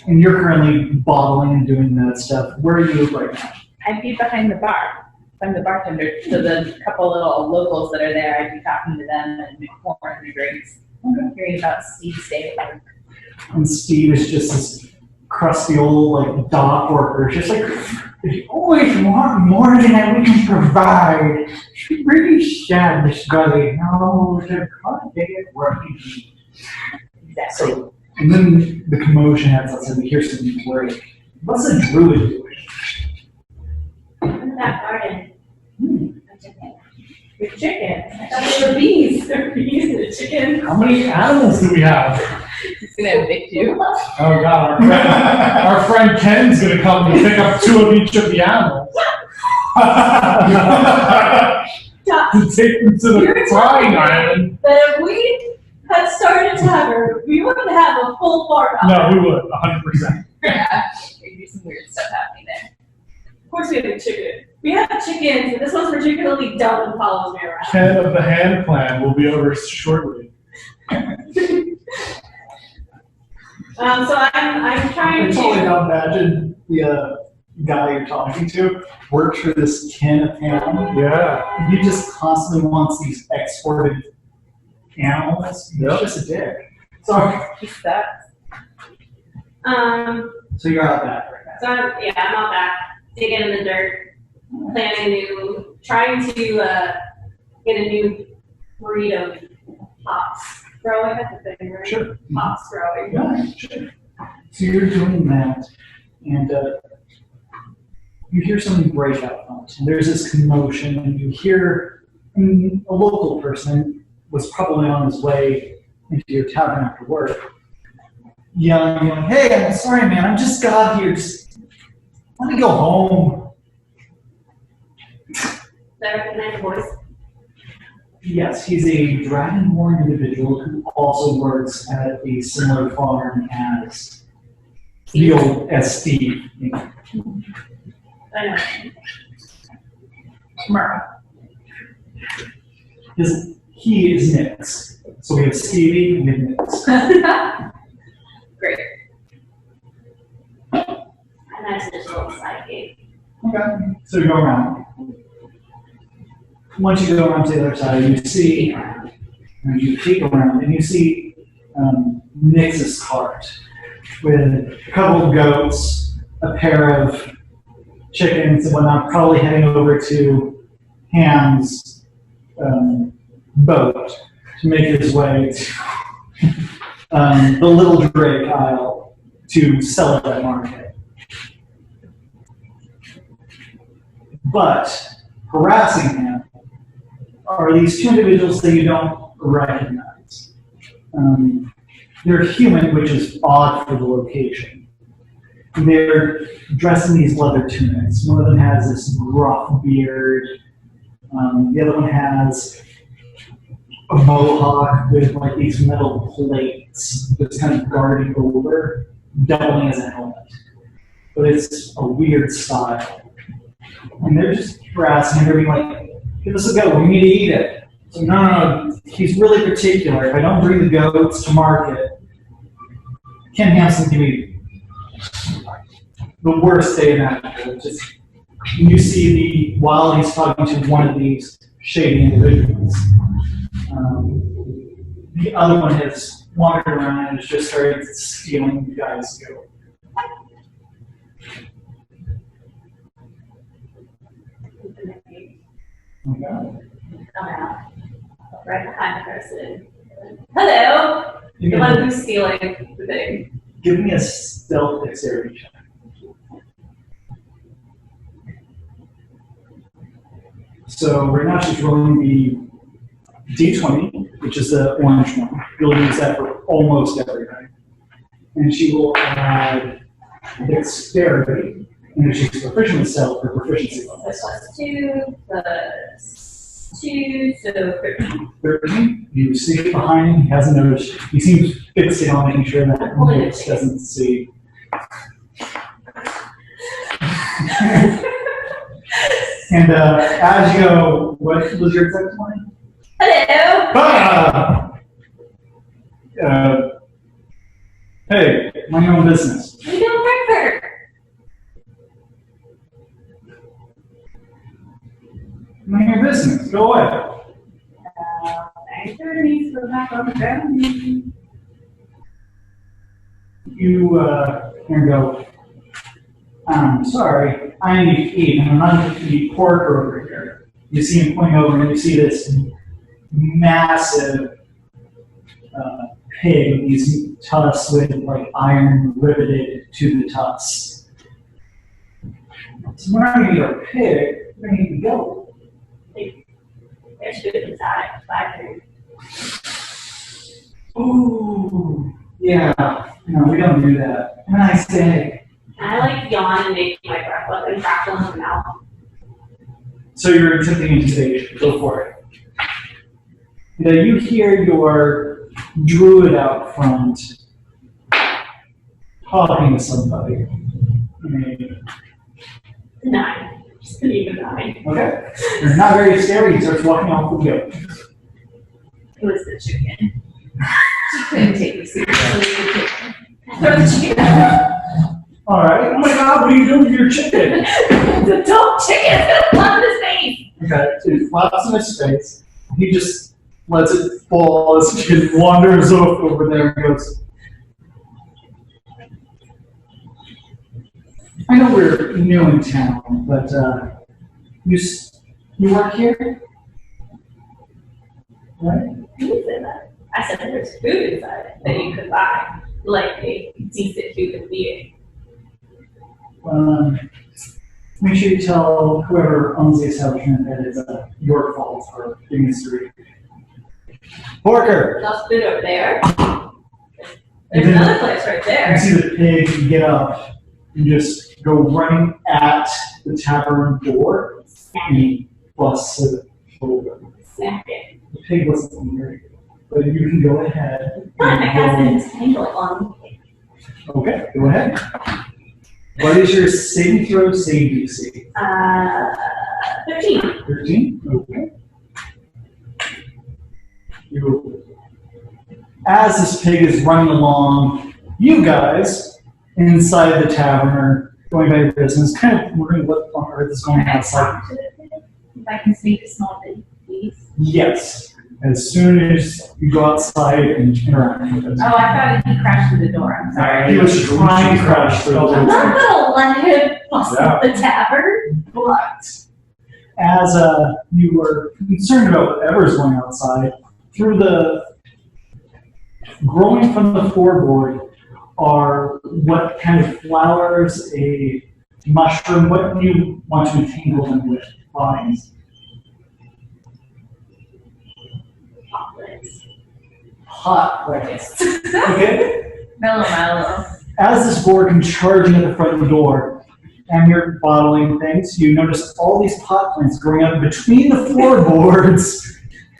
And you're currently bottling and doing that stuff. Where are you right now? I'd be behind the bar. I'm the bartender, so the couple little locals that are there, I'd be talking to them and pouring the drinks. Hearing about Steve's day at work. And Steve is just this crusty old like dock worker, just like, "If always want more than we can provide. It's really sad, this guy. No, they're hard day at work." Exactly. So, and then the commotion happens, and we hear something great. What's a druid doing? In that garden. With chicken. That's the bees. The bees, the chicken. How many animals do we have? He's gonna evict you. Oh God, our friend Ken's gonna come and pick up 2 of each of the animals. To take them to the You're frying telling me island. That if we had started a tavern, we wouldn't have a full bar. No, we would, 100%. Yeah. There'd be some weird stuff happening there. Of course we have a chicken. We have chickens, but this one's particularly dumb and follows me around. Ken of the Hand Clan will be over shortly. So I'm I trying totally to. don't imagine the guy you're talking to works for this kin of town. Yeah. He just constantly wants these exported animals. He's Yep. just a dick. So, He sucks. so you're out back right now. So I'm out back, digging in the dirt, trying to get a new breed of hops growing. That's the thing, right? Sure. Hops growing. Yeah, sure. So you're doing that, and you hear something break out front. And there's this commotion, and you hear a local person was probably on his way into your tavern after work, yelling, "Hey, I'm sorry, man. I just got here. Just let me go home." Does I recognize the voice? Yes, he's a dragonborn individual who also works at a similar farm as the old as Steve. I know. Myrrh. He is Nix. So we have Stevie and we have Nix. Great. And that's just a little side gate. Okay. So you go around. Once you go around to the other side, you see, and you peek around, and you see Nix's cart with a couple of goats, a pair of chickens, and whatnot, probably heading over to Ham's boat to make his way to the Little Drake Isle to sell at that market. But harassing him are these two individuals that you don't recognize. They're human, which is odd for the location. They're dressed in these leather tunics. One of them has this gruff beard. The other one has a mohawk with like these metal plates that's kind of guarding over, doubling as a helmet. But it's a weird style. And they're just harassing him. They're being like, give us a goat, we need to eat it. So no, he's really particular. If I don't bring the goats to market, Ken Hansen can be the worst day in that. Just you see while he's talking to one of these shady individuals, the other one has wandered around and has just started stealing you guys' goat. Okay. Come out. Right behind the person. Hello! The one who's stealing the thing. Give me a stealth dexterity check. So right now she's rolling the D20, which is the orange one. You'll use that for almost everything. And she will add dexterity. And if she's proficient with stealth, her proficiency level. This plus 2 plus 2, so 13. 13. You see it behind him. He hasn't noticed. He seems fixated on making sure that Nix doesn't see. And as you go, what was your exact one? Hello! Ah! Hey, mind your own business. We don't work for her. Mind your business. Go away. Thanks for me to go back on the ground. You can go. I'm sorry, I need to eat, and I'm not going to eat pork over here. You see him pointing over, and you see this massive pig with these tusks with like iron riveted to the tusks. So we're not going to eat our pig, we're going to eat the goat. There's food inside. Bye. Ooh, yeah, no, we don't do that. Have a nice day. And I like yawn and make my breath up and crackle in my mouth. So you're attempting intimidation. Go for it. Now you hear your druid out front talking to somebody. 9. Just an even 9. Okay. You're not very scary. He starts walking off with you. It was the chicken. She couldn't take me seriously. Throw the chicken. All right. Oh my God! What are you doing with your chicken? The dog chicken is gonna flop in his face. Okay. So he flaps in his face. He just lets it fall as the kid wanders over there and goes. I know we're new in town, but you work here, right? You didn't say that. I said that there's food inside that you could buy, like a decent human being. Make sure you tell whoever owns the establishment that it's your fault for being mystery. Porker! There's food over there. And There's then another place right You there. see the pig get up and just go running at the tavern door and he busts it open. Snack it. The pig wasn't hungry, but you can go ahead I and got roll. some tangle on me. Okay, go ahead. What is your saving throw save DC? 13. 13? Okay. As this pig is running along, you guys inside the tavern are going by your business, kind of wondering what on earth is going on outside. If I can sneak a small bit, please. Yes. As soon as you go outside and interact with us. Oh, I thought he crashed through the door. I'm sorry. He was trying to crash through the I'm door. not gonna let him bust Yeah. up the tavern. But as you were concerned about whatever's going outside, through the growing from the floorboard are what kind of flowers, a mushroom, what do you want to entangle them with? Vines. Hot lettuce. Okay? Mellow. As this board comes charging at the front of the door, and you're bottling things, you notice all these pot plants growing up between the floorboards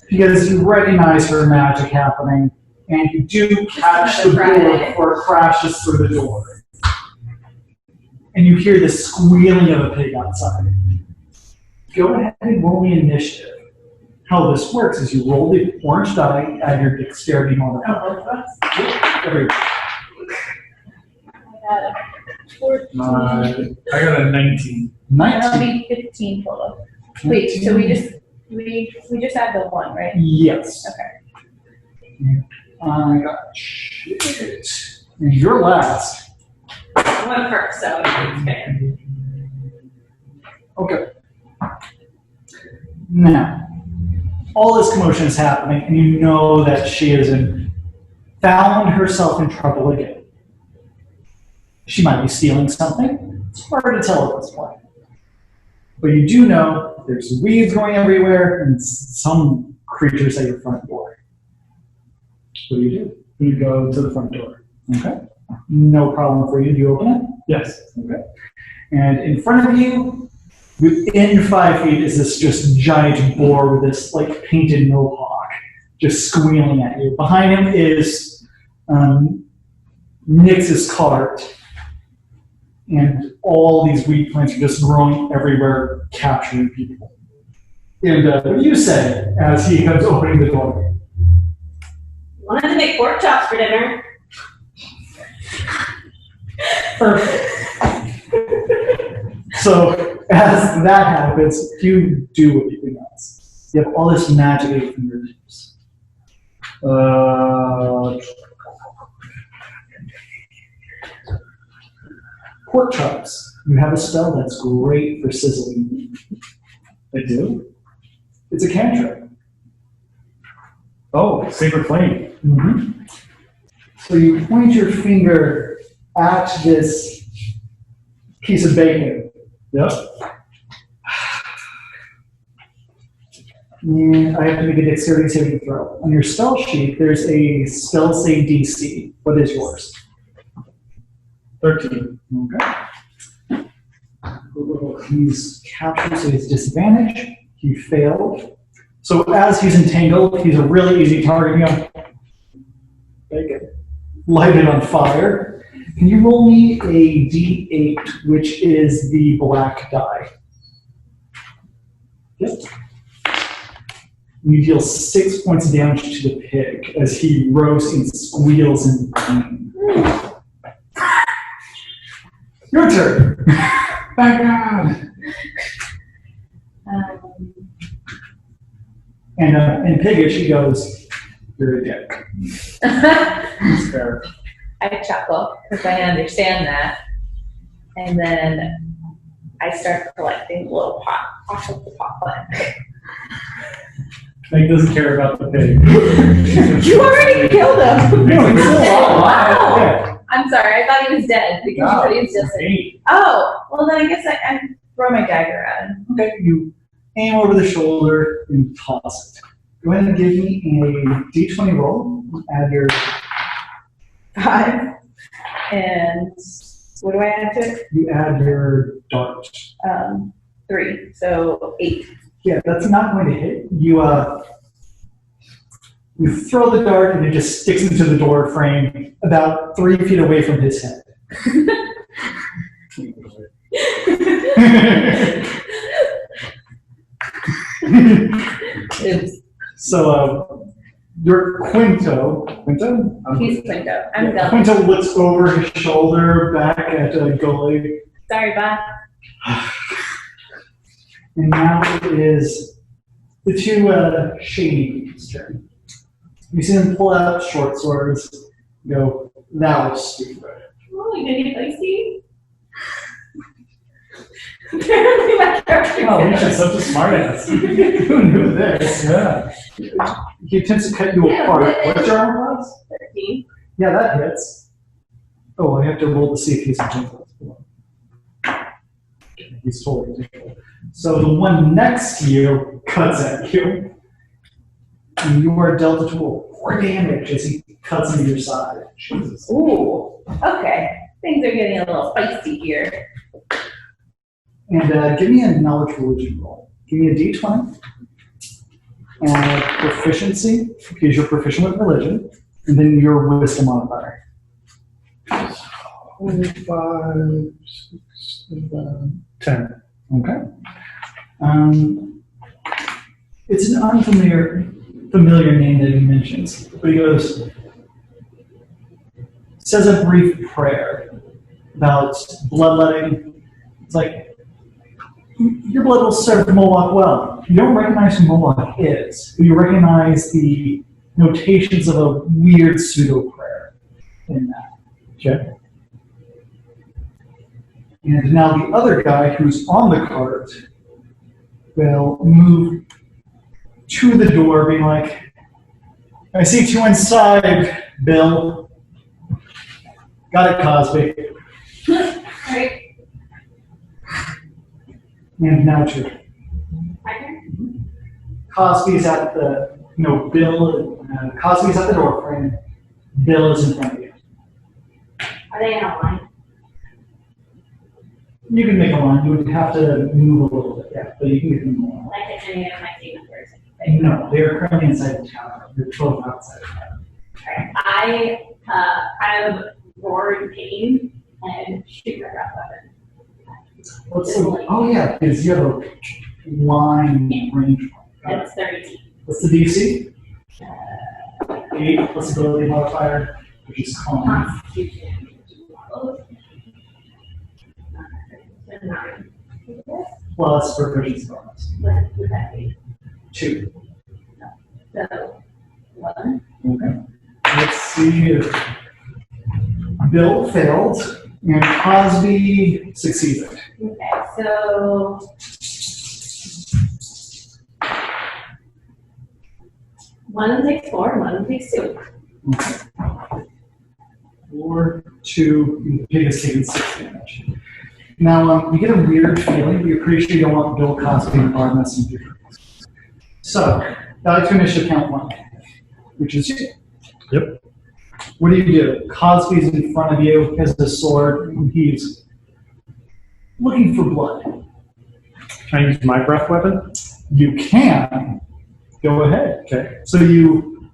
because you recognize her magic happening, and you do catch the board before it crashes through the door. And you hear the squealing of a pig outside. Go ahead and roll the initiative. How this works is you roll the orange die, add your dexterity modifier. Every- I got a 19. That'll 19. be 15 total. Wait, so we just add the one, right? Yes. Okay. I got shit. And you're last. I went first, so it's fair. Okay. Now, all this commotion is happening, and you know that she has found herself in trouble again. She might be stealing something. It's hard to tell at this point. But you do know there's weeds going everywhere and some creatures at your front door. What do? You go to the front door. Okay. No problem for you. Do you open it? Yes. Okay. And in front of you, within 5 feet, is this just giant boar with this like painted mohawk, just squealing at you. Behind him is Nix's cart, and all these weed plants are just growing everywhere, capturing people. And what do you say as he comes opening the door? Wanted to make pork chops for dinner. Perfect. So as that happens, you do everything else. You have all this magic at your fingertips. Pork chops. You have a spell that's great for sizzling. I do? It's a cantrip. Oh, Sacred Flame. Mm-hmm. So you point your finger at this piece of bacon. Yep. And I have to make a dexterity saving throw. On your spell sheet, there's a spell save DC. What is yours? 13. Okay. He's captured, so he's disadvantage. He failed. So as he's entangled, he's a really easy target. You know, bacon. Light it on fire. Can you roll me a D8, which is the black die? Yep. You deal 6 points of damage to the pig as he roasts and squeals in pain. Your turn. Back on. And Piggish, he goes, "You're a dick." It's fair. I chuckle because I understand that. And then I start collecting little pots of the pot plant. Like, doesn't care about the pig. You already killed him. No, he's still alive. Wow. Yeah. I'm sorry, I thought he was dead because you said he was just Eight. Oh, well then I guess I throw my dagger at him. Okay, you aim over the shoulder and toss it. Go ahead and give me a D20 roll. Add your 5. And what do I add to it? you add your dart. 3, so 8. Yeah, that's not going to hit. You You throw the dart and it just sticks into the door frame about 3 feet away from his head. Oops. So, your Quinto. He's Quinto. I'm Del. Quinto looks over his shoulder back at Gully. Sorry, bye. And now it is the two shady people's turn. You see them pull out short swords, go, thou stupid. Oh, you gonna get feisty? Apparently my character. Oh, you're such a smartass. Who knew this? Yeah. He attempts to cut you Yeah, apart. but- What's your armor class? 13. Yeah, that hits. Oh, I have to roll to see if he's a gentle. He's totally gentle. So the one next to you cuts at you. And you are dealt a tool 4 damage as he cuts into your side. Jesus. Ooh. Okay. Things are getting a little feisty here. And give me a knowledge religion roll. Give me a d20. And proficiency, because you're proficient with religion. And then your wisdom modifier. 5, 6, 7, 10. Okay. It's an familiar name that he mentions, but he goes, says a brief prayer about bloodletting. It's like, your blood will serve Moloch well. You don't recognize who Moloch is, but you recognize the notations of a weird pseudo prayer in that. Okay. And now the other guy who's on the cart will move to the door, being like, I see 2 inside, Bill. Got it, Cosby. Right? And now to My turn? Cosby's at the, Cosby's at the door frame. Bill is in front of you. Are they in a line? You can make a line. You would have to move a little bit, yeah, but you can get them all. Like if any of my team members? No, they are currently inside the tower. They're 12 outside the tower. Alright. I kind of roar in pain and shoot my breath weapon. What's the, oh yeah, because you have a line range. That's 13. What's the DC? 8 plus ability modifier, which is con. Constitution. 9. Plus proficiency bonus. What would that be? 2. So, 11. Okay. Let's see if Bill failed and Cosby succeeded. Okay, so. One of them takes 4, and one of them takes 2. Okay. 4, 2, and the pig has taken 6 damage. Now, you get a weird feeling, but you're pretty sure you don't want Bill Cosby and Barb messing with you. So, back to initiative count 1, which is you. Yep. What do? Cosby's in front of you, has the sword, and he's looking for blood. Can I use my breath weapon? You can. Go ahead. Okay. So you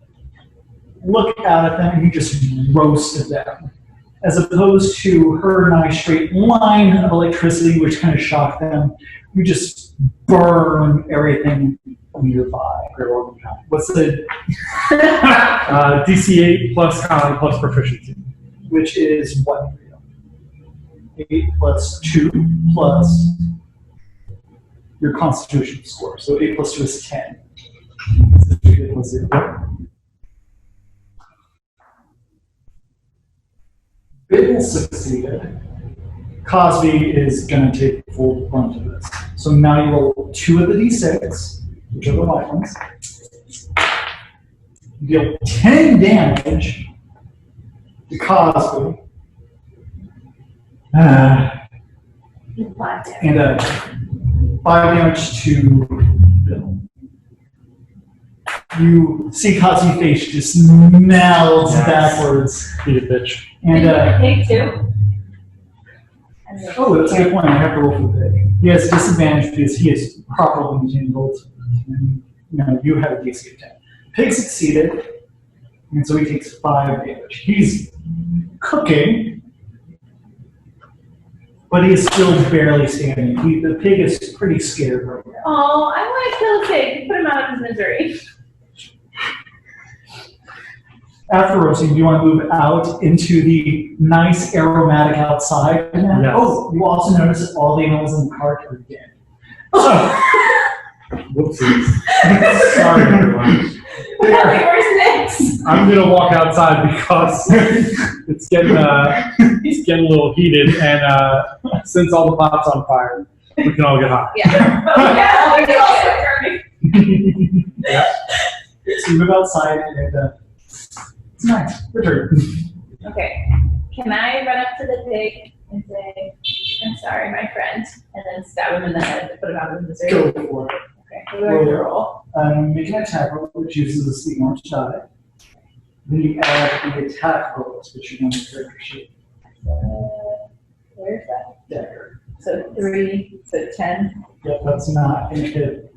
look out at them and you just roasted them. As opposed to her nice straight line of electricity, which kind of shocked them, you just burn everything nearby. What's the DC 8 plus con plus proficiency. which is what? 8 plus 2 plus your constitution score. So 8 plus 2 is 10. So 8 plus 0. Bibble succeeded. Cosby is going to take full brunt of this. So now you roll 2 of the d6, which are the white ones. You deal 10 damage to Cosby. And 5 damage to Bill. You see Cosby's face just melts Yes. backwards. Eat a bitch. And Take 2. oh, that's a good point. I have to roll for the pig. He has disadvantage because he is properly entangled. And, you have a DC of 10. Pig succeeded. And so he takes 5 damage. He's cooking, but he is still barely standing. The pig is pretty scared right now. Oh, I want to kill a pig. Put him out of his misery. After roasting, you want to move out into the nice aromatic outside. Yes. Oh, you also notice that all the animals in the cart are dead. Whoopsies. Sorry, everyone. Where's next? I'm gonna walk outside because it's getting a little heated, and since all the pot's on fire, we can all get hot. Yeah. Yeah, we can all start turning. Yeah. So you move outside, and it's nice. Return. Okay. Can I run up to the pig and say, "I'm sorry, my friend," and then stab him in the head to put him out of his misery? Go for it. Okay. What do I have to roll? Make an attack roll, which uses the speed orange die. Then you add the attack rolls, which you know the character sheet. Where's that? Dagger. So 3, so 10. Yep, that's not a hit.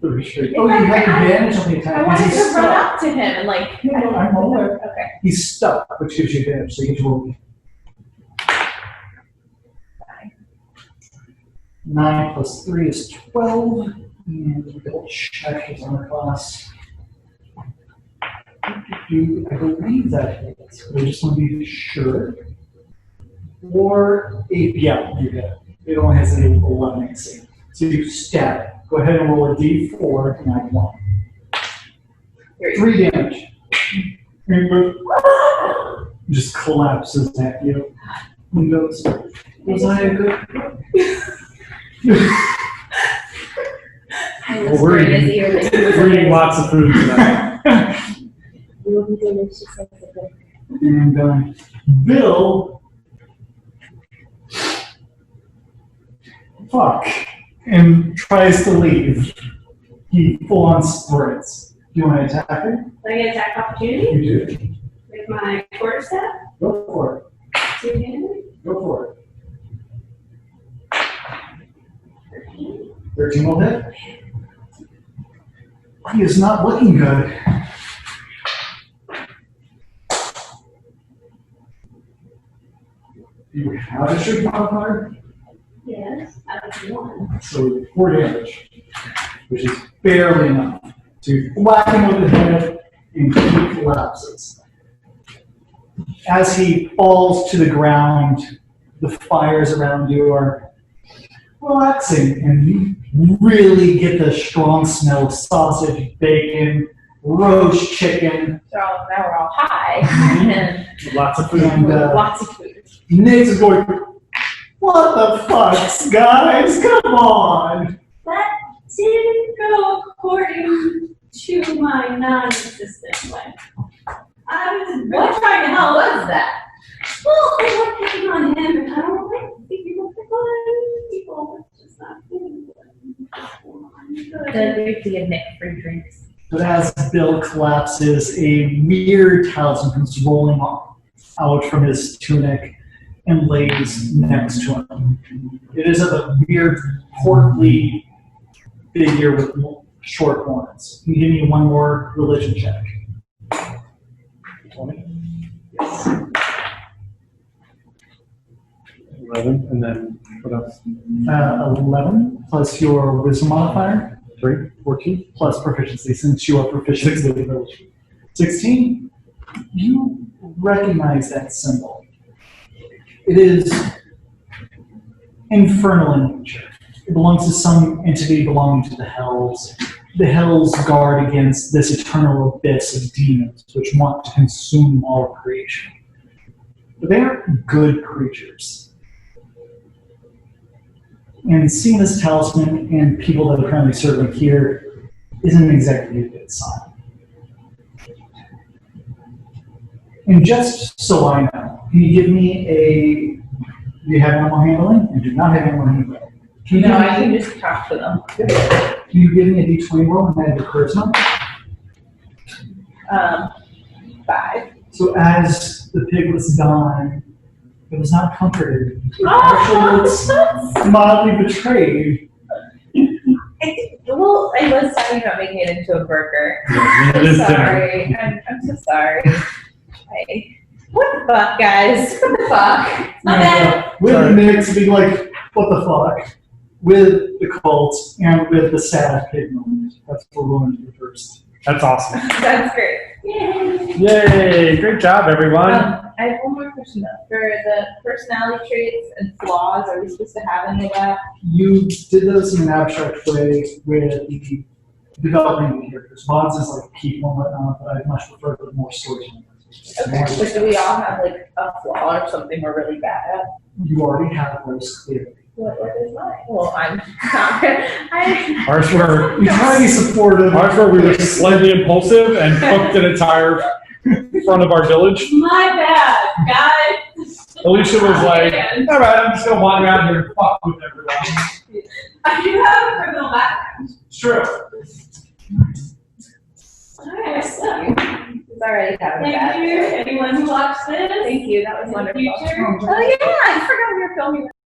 The restrict. If Oh, you I- have advantage on the I attack. wanted because to he's run stuck. up to him and like. No, I'm aware. Okay. He's stuck, which gives you advantage, so you get to roll. 9 plus 3 is 12. And double check his armor class. I believe that hits. I just want to be sure. Or 8, yeah, you hit. It only has an 11 AC. So you stab it. Go ahead and roll a d4 and add 1. 3 damage. Just collapses at you. And goes, was I a good? Well, we're eating lots of food tonight. And Bill, and tries to leave. He full on sprints. Do you want to attack him? Do I get attack opportunity You do. with my quarterstaff? Go for it. 2-handed? Go for it. 13 will hit. He is not looking good. You have a strength modifier? Yes, out of 1. So 4 damage, which is barely enough to whack him over the head and he collapses. As he falls to the ground, the fires around you are relaxing and you really get the strong smell of sausage, bacon, roast chicken. So now we're all high and Lots of food. And lots of food. Nate's is going, what the fuck, guys? Come on! That didn't go according to my non-existent plan. I was really trying to help. What was that? Well, they were picking on him, and I don't like people pick on people. It's just not good. Then we have to give Nick free drinks. But as Bill collapses, a weird talisman comes rolling out from his tunic and lays next to him. It is of a weird, portly figure with short horns. Can you give me one more religion check? 20? Yes. 11, and then what else? 11 plus your wisdom modifier 3, 14. plus proficiency, since you are proficient with religion. 16? You recognize that symbol. It is infernal in nature. It belongs to some entity belonging to the Hells. The Hells guard against this eternal abyss of demons which want to consume all creation. But they aren't good creatures. And seeing this talisman and people that are currently serving here isn't exactly a good sign. And just so I know, can you give me do you have animal handling? And do not have animal handling. Can you No, give me- I can just talk to them. Can you give me a d20 roll and add the charisma? 5. So as the pig was dying, it was not comforted. It Oh, actually mildly betrayed. well, I was talking about making it into a burger. Yeah, it I'm is sorry. dinner. I'm so sorry. What the fuck, guys? What the fuck? My bad. With Nick to be like, what the fuck? With the cult and with the sad pig moment. That's what we're going to do first. That's awesome. That's great. Yay! Great job, everyone. I have one more question though. For the personality traits and flaws, are we supposed to have any of that? You did those in an abstract way with the developing the characters. Bonds is like people and whatnot, but I much prefer the more storytelling. Okay, but do we all have like a flaw or something we're really bad at? You already have those clearly. What is mine? Well, I'm not. Ours were You try to be supportive. we were slightly impulsive and cooked an entire front of our village. My bad, guys. Alicia was like, all right, I'm just gonna wander around here and fuck with everyone. I do have a criminal background. It's true. Alright, so, It's already having thank that. you, anyone who watched this. Thank you, that was In the wonderful. future. Oh yeah, I forgot we were filming.